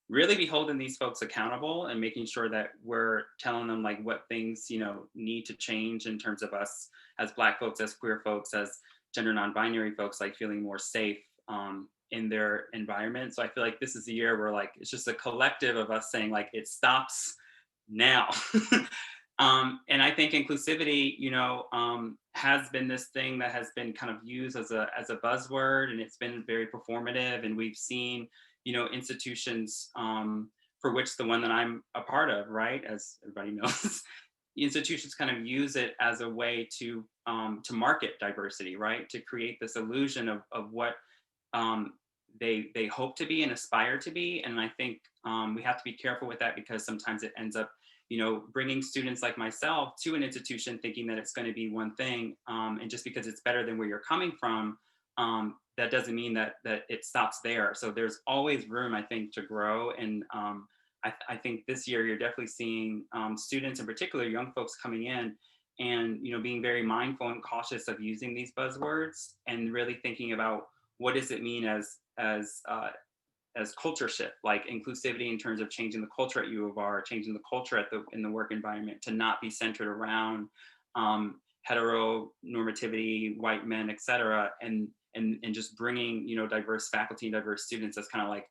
really be holding these folks accountable and making sure that we're telling them like what things, need to change in terms of us as Black folks, as queer folks, as gender non-binary folks, like feeling more safe in their environment. So I feel like this is the year where like, it's just a collective of us saying like, it stops now. And I think inclusivity, has been this thing that has been kind of used as a buzzword, and it's been very performative. And we've seen, institutions for which the one that I'm a part of, right, as everybody knows, the institutions kind of use it as a way to market diversity, right, to create this illusion of what they hope to be and aspire to be. And I think we have to be careful with that, because sometimes it ends up, bringing students like myself to an institution thinking that it's going to be one thing. And just because it's better than where you're coming from, that doesn't mean that it stops there. So there's always room, I think, to grow. And I think this year you're definitely seeing students, in particular young folks, coming in and being very mindful and cautious of using these buzzwords, and really thinking about what does it mean as culture shift, like inclusivity in terms of changing the culture at U of R, changing the culture in the work environment to not be centered around heteronormativity, white men, et cetera, and just bringing, you know, diverse faculty and diverse students as kind of like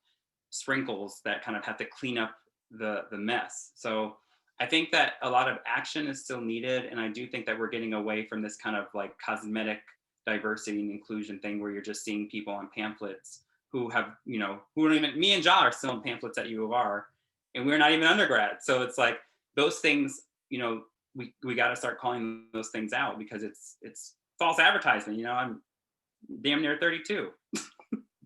sprinkles that kind of have to clean up the mess. So I think that a lot of action is still needed, and I do think that we're getting away from this kind of like cosmetic diversity and inclusion thing where you're just seeing people on pamphlets who have, you know, who don't even, me and Ja are still on pamphlets at U of R, and we're not even undergrad. So it's like those things, you know, we got to start calling those things out, because it's false advertisement. You know, I'm damn near 32.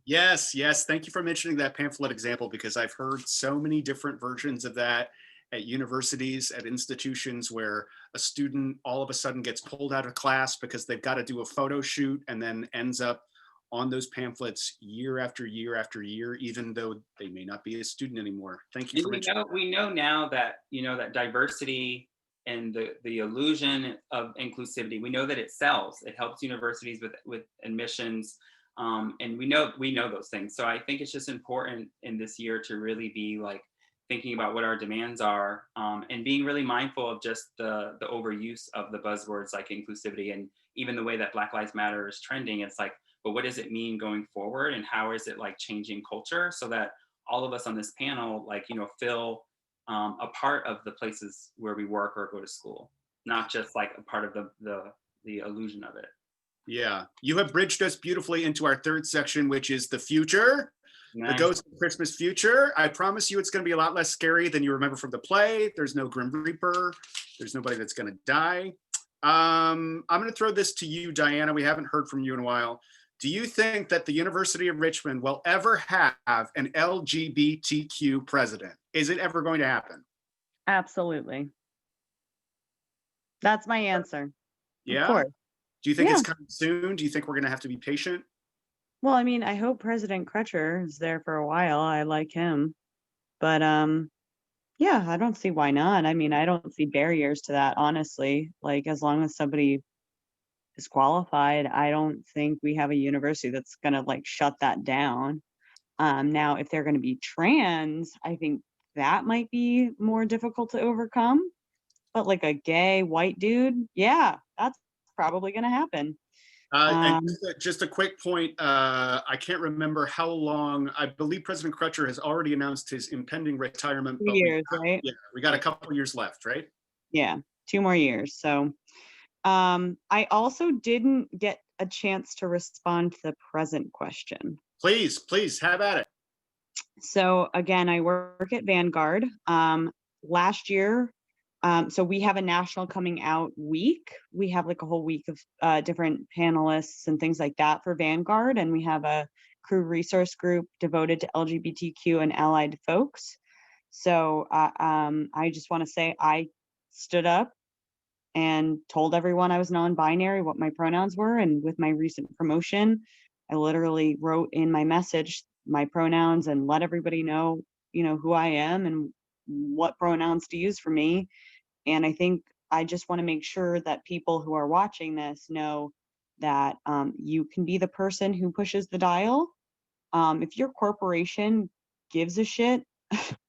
Yes, yes. Thank you for mentioning that pamphlet example, because I've heard so many different versions of that at universities, at institutions, where a student all of a sudden gets pulled out of class because they've got to do a photo shoot, and then ends up on those pamphlets year after year after year, even though they may not be a student anymore. Thank you And for mentioning. we know now that, you know, that diversity and the illusion of inclusivity, we know that it sells. It helps universities with admissions, and we know those things. So I think it's just important in this year to really be like thinking about what our demands are, and being really mindful of just the overuse of the buzzwords like inclusivity, and even the way that Black Lives Matter is trending. It's like, but what does it mean going forward, and how is it like changing culture, so that all of us on this panel, like, you know, feel a part of the places where we work or go to school, not just like a part of the illusion of it. Yeah, you have bridged us beautifully into our third section, which is the future. The Nice. Ghost of Christmas Future. I promise you it's going to be a lot less scary than you remember from the play. There's no Grim Reaper. There's nobody that's going to die. I'm going to throw this to you, Diana. We haven't heard from you in a while. Do you think that the University of Richmond will ever have an LGBTQ president? Is it ever going to happen? Absolutely. That's my answer. Yeah? Of course. Do you think Yeah. it's coming soon? Do you think we're going to have to be patient? Well, I mean, I hope President Crutcher is there for a while. I like him. But yeah, I don't see why not. I mean, I don't see barriers to that, honestly. Like, as long as somebody is qualified, I don't think we have a university that's gonna like shut that down. Now, if they're gonna be trans, I think that might be more difficult to overcome. But like a gay white dude, yeah, that's probably gonna happen. And Um, just a quick point. I can't remember how long. I believe President Crutcher has already announced his impending retirement. 2 But years, right? we got a couple years left, right? Yeah, 2 more years. So I also didn't get a chance to respond to the present question. Please have at it. So again, I work at Vanguard. Last year, so we have a national coming out week. We have like a whole week of different panelists and things like that for Vanguard, and we have a crew resource group devoted to LGBTQ and allied folks. So I just want to say I stood up and told everyone I was non-binary, what my pronouns were, and with my recent promotion, I literally wrote in my message my pronouns and let everybody know, you know, who I am and what pronouns to use for me. And I think I just want to make sure that people who are watching this know that you can be the person who pushes the dial. If your corporation gives a shit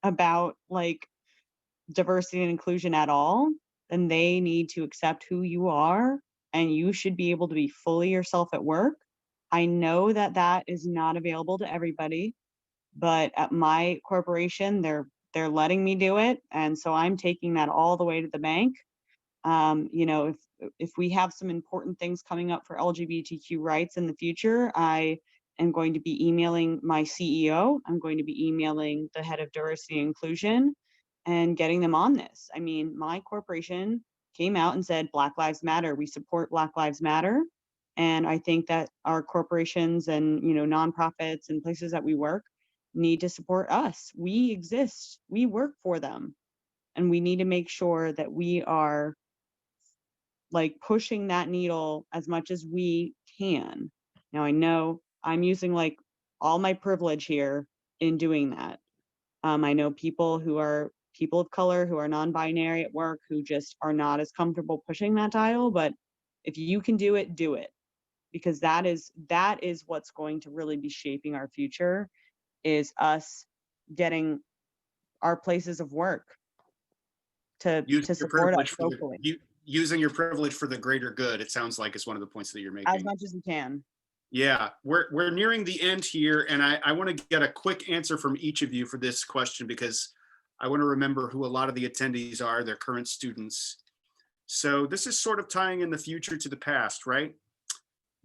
about like diversity and inclusion at all, then they need to accept who you are, and you should be able to be fully yourself at work. I know that that is not available to everybody, but at my corporation, they're letting me do it, and so I'm taking that all the way to the bank. You know, if we have some important things coming up for LGBTQ rights in the future, I am going to be emailing my CEO. I'm going to be emailing the head of diversity and inclusion and getting them on this. I mean, my corporation came out and said Black Lives Matter. We support Black Lives Matter. And I think that our corporations and, you know, nonprofits and places that we work need to support us. We exist. We work for them. And we need to make sure that we are like pushing that needle as much as we can. Now I know I'm using like all my privilege here in doing that. I know people who are people of color who are non-binary at work who just are not as comfortable pushing that dial, but if you can do it, do it. Because that is what's going to really be shaping our future, is us getting our places of work to Use your support us privilege for locally. using your privilege for the greater good, it sounds like, is one of the points that you're making. As much as you can. Yeah, we're nearing the end here, and I want to get a quick answer from each of you for this question, because I want to remember who a lot of the attendees are, they're current students. So this is sort of tying in the future to the past, right?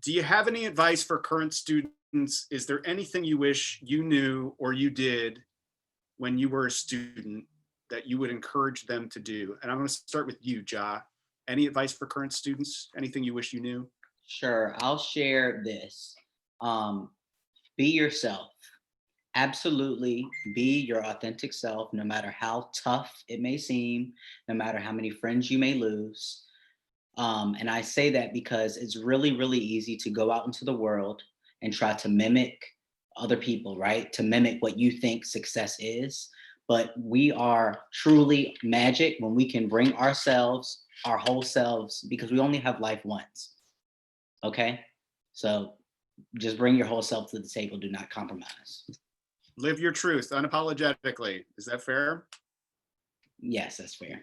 Do you have any advice for current students? Is there anything you wish you knew or you did when you were a student that you would encourage them to do? And I'm going to start with you, Ja. Any advice for current students? Anything you wish you knew? Sure, I'll share this. Be yourself. Absolutely be your authentic self, no matter how tough it may seem, no matter how many friends you may lose. And I say that because it's really, really easy to go out into the world and try to mimic other people, right? To mimic what you think success is. But we are truly magic when we can bring ourselves, our whole selves, because we only have life once. Okay? So just bring your whole self to the table. Do not compromise. Live your truth unapologetically. Is that fair? Yes, that's fair.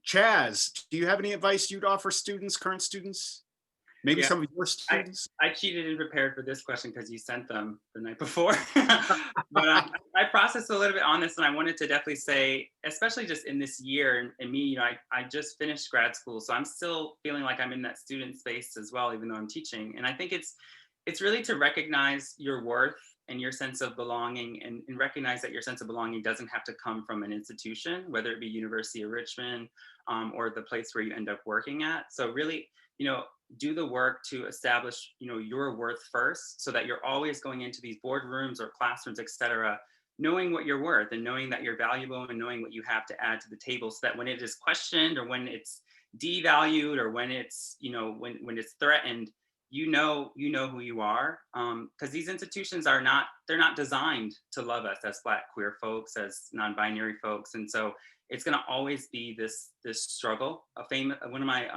Chaz, do you have any advice you'd offer students, current students? Maybe Yeah, some of your students? I cheated and prepared for this question because you sent them the night before. But I processed a little bit on this, and I wanted to definitely say, especially just in this year, and me, I just finished grad school, so I'm still feeling like I'm in that student space as well, even though I'm teaching. And I think it's really to recognize your worth and your sense of belonging, and recognize that your sense of belonging doesn't have to come from an institution, whether it be University of Richmond or the place where you end up working at. So really, do the work to establish, your worth first, so that you're always going into these boardrooms or classrooms, et cetera, knowing what you're worth and knowing that you're valuable and knowing what you have to add to the table, so that when it is questioned or when it's devalued or when it's, when it's threatened, you know who you are. Because these institutions they're not designed to love us as Black queer folks, as non-binary folks. And so it's gonna always be this struggle. One of my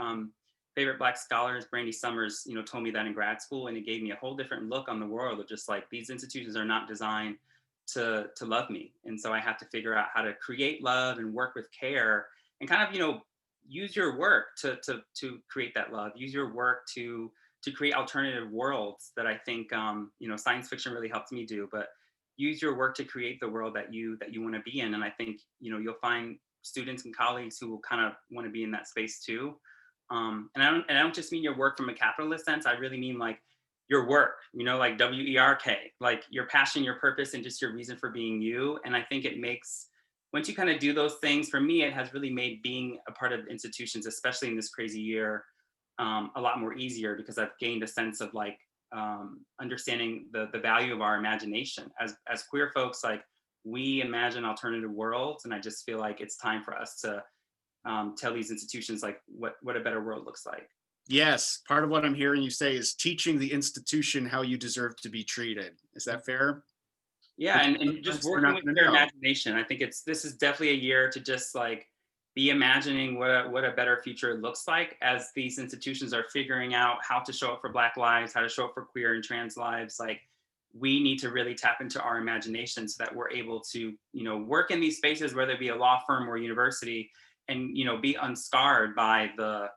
favorite Black scholars, Brandy Summers, told me that in grad school, and it gave me a whole different look on the world of just like, these institutions are not designed to love me. And so I have to figure out how to create love and work with care and kind of, use your work to create that love, use your work to create alternative worlds that I think, science fiction really helps me do, but use your work to create the world that you want to be in. And I think, you'll find students and colleagues who will kind of want to be in that space too. And I don't just mean your work from a capitalist sense. I really mean like your work, like WERK, like your passion, your purpose, and just your reason for being you. And I think it makes, once you kind of do those things, for me, it has really made being a part of institutions, especially in this crazy year, a lot more easier, because I've gained a sense of like understanding the value of our imagination as queer folks. Like, we imagine alternative worlds, and I just feel like it's time for us to tell these institutions like what a better world looks like. Yes, part of what I'm hearing you say is teaching the institution how you deserve to be treated. Is that fair? Yeah, and just working with your imagination. I think this is definitely a year to just like be imagining what a better future looks like, as these institutions are figuring out how to show up for Black lives, how to show up for queer and trans lives. Like, we need to really tap into our imagination so that we're able to, work in these spaces, whether it be a law firm or university, and be unscarred by the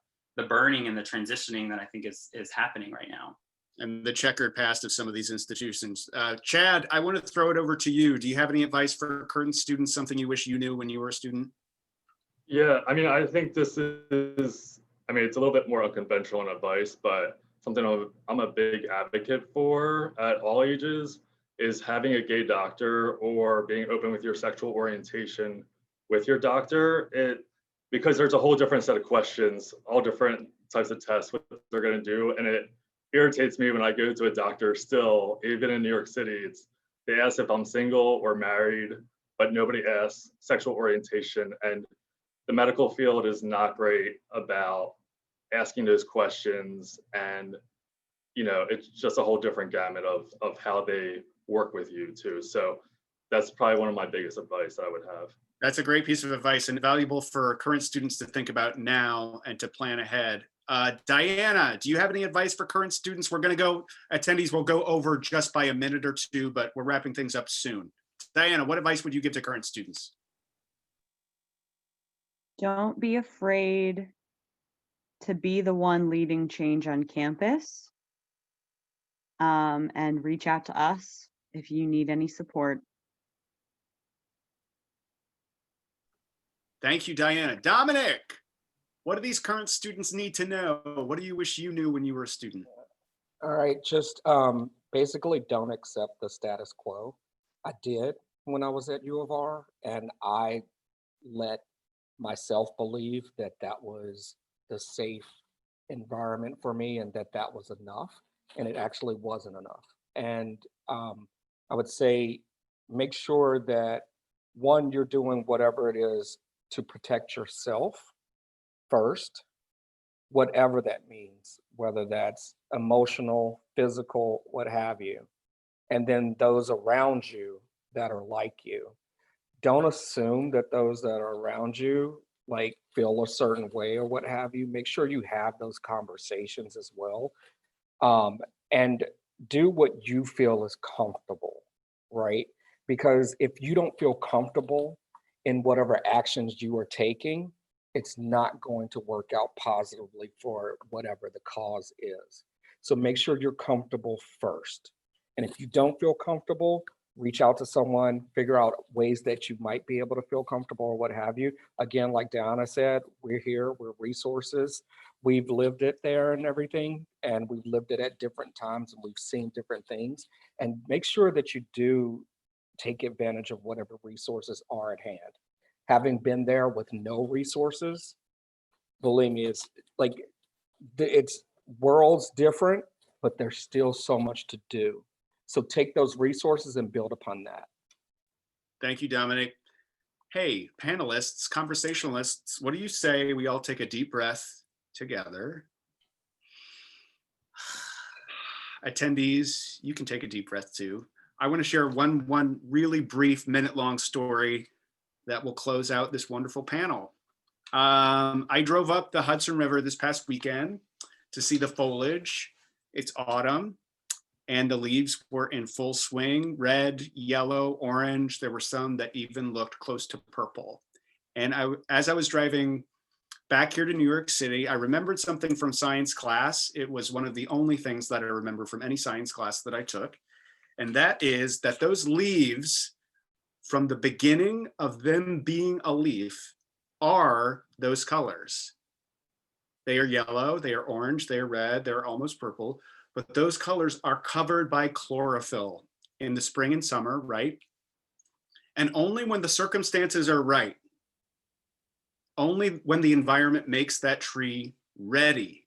burning and the transitioning that I think is happening right now. And the checkered past of some of these institutions. Chad, I want to throw it over to you. Do you have any advice for current students, something you wish you knew when you were a student? Yeah, I think this is, it's a little bit more unconventional in advice, but something I'm a big advocate for at all ages is having a gay doctor, or being open with your sexual orientation with your doctor. Because there's a whole different set of questions, all different types of tests, what they're going to do. And it irritates me when I go to a doctor still, even in New York City, they ask if I'm single or married, but nobody asks sexual orientation. And the medical field is not great about asking those questions. And, it's just a whole different gamut of how they work with you too. So that's probably one of my biggest advice I would have. That's a great piece of advice, and valuable for current students to think about now and to plan ahead. Diana, do you have any advice for current students? Attendees will go over just by a minute or two, but we're wrapping things up soon. Diana, what advice would you give to current students? Don't be afraid to be the one leading change on campus. And reach out to us if you need any support. Thank you, Diana. Dominic, what do these current students need to know? What do you wish you knew when you were a student? All right, just basically don't accept the status quo. I did when I was at U of R, and I let myself believe that that was the safe environment for me and that that was enough, and it actually wasn't enough. And I would say make sure that, one, you're doing whatever it is to protect yourself first, whatever that means, whether that's emotional, physical, what have you. And then those around you that are like you. Don't assume that those that are around you like feel a certain way or what have you. Make sure you have those conversations as well. And do what you feel is comfortable, right? Because if you don't feel comfortable in whatever actions you are taking, it's not going to work out positively for whatever the cause is. So make sure you're comfortable first. And if you don't feel comfortable, reach out to someone, figure out ways that you might be able to feel comfortable or what have you. Again, like Diana said, we're here, we're resources. We've lived it there and everything, and we've lived it at different times and we've seen different things. And make sure that you do take advantage of whatever resources are at hand. Having been there with no resources, believe me, it's like, it's worlds different, but there's still so much to do. So take those resources and build upon that. Thank you, Dominic. Hey, panelists, conversationalists, what do you say we all take a deep breath together? Attendees, you can take a deep breath too. I want to share one really brief minute-long story that will close out this wonderful panel. I drove up the Hudson River this past weekend to see the foliage. It's autumn and the leaves were in full swing, red, yellow, orange. There were some that even looked close to purple. And as I was driving back here to New York City, I remembered something from science class. It was one of the only things that I remember from any science class that I took. And that is that those leaves, from the beginning of them being a leaf, are those colors. They are yellow, they are orange, they are red, they're almost purple, but those colors are covered by chlorophyll in the spring and summer, right? And only when the circumstances are right, only when the environment makes that tree ready,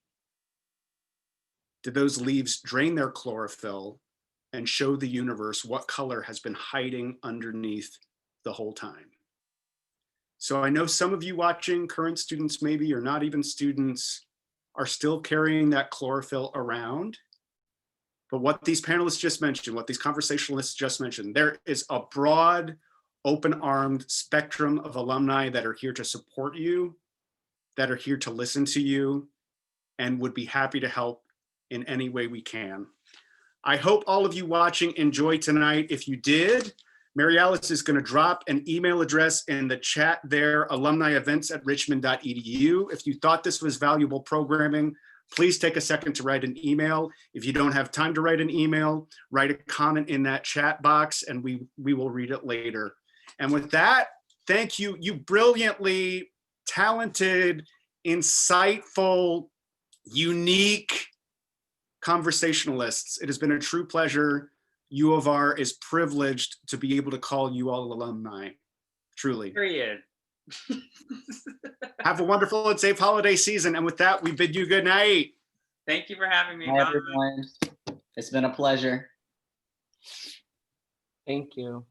do those leaves drain their chlorophyll and show the universe what color has been hiding underneath the whole time. So I know some of you watching, current students maybe, or not even students, are still carrying that chlorophyll around. But what these panelists just mentioned, what these conversationalists just mentioned, there is a broad, open-armed spectrum of alumni that are here to support you, that are here to listen to you, and would be happy to help in any way we can. I hope all of you watching enjoyed tonight. If you did, Mary Alice is going to drop an email address in the chat there, alumnievents@richmond.edu. If you thought this was valuable programming, please take a second to write an email. If you don't have time to write an email, write a comment in that chat box and we will read it later. And with that, thank you, you brilliantly talented, insightful, unique conversationalists. It has been a true pleasure. U of R is privileged to be able to call you all alumni, truly. Period. Have a wonderful and safe holiday season. And with that, we bid you good night. Thank you for having me. Bye, everyone. It's been a pleasure. Thank you.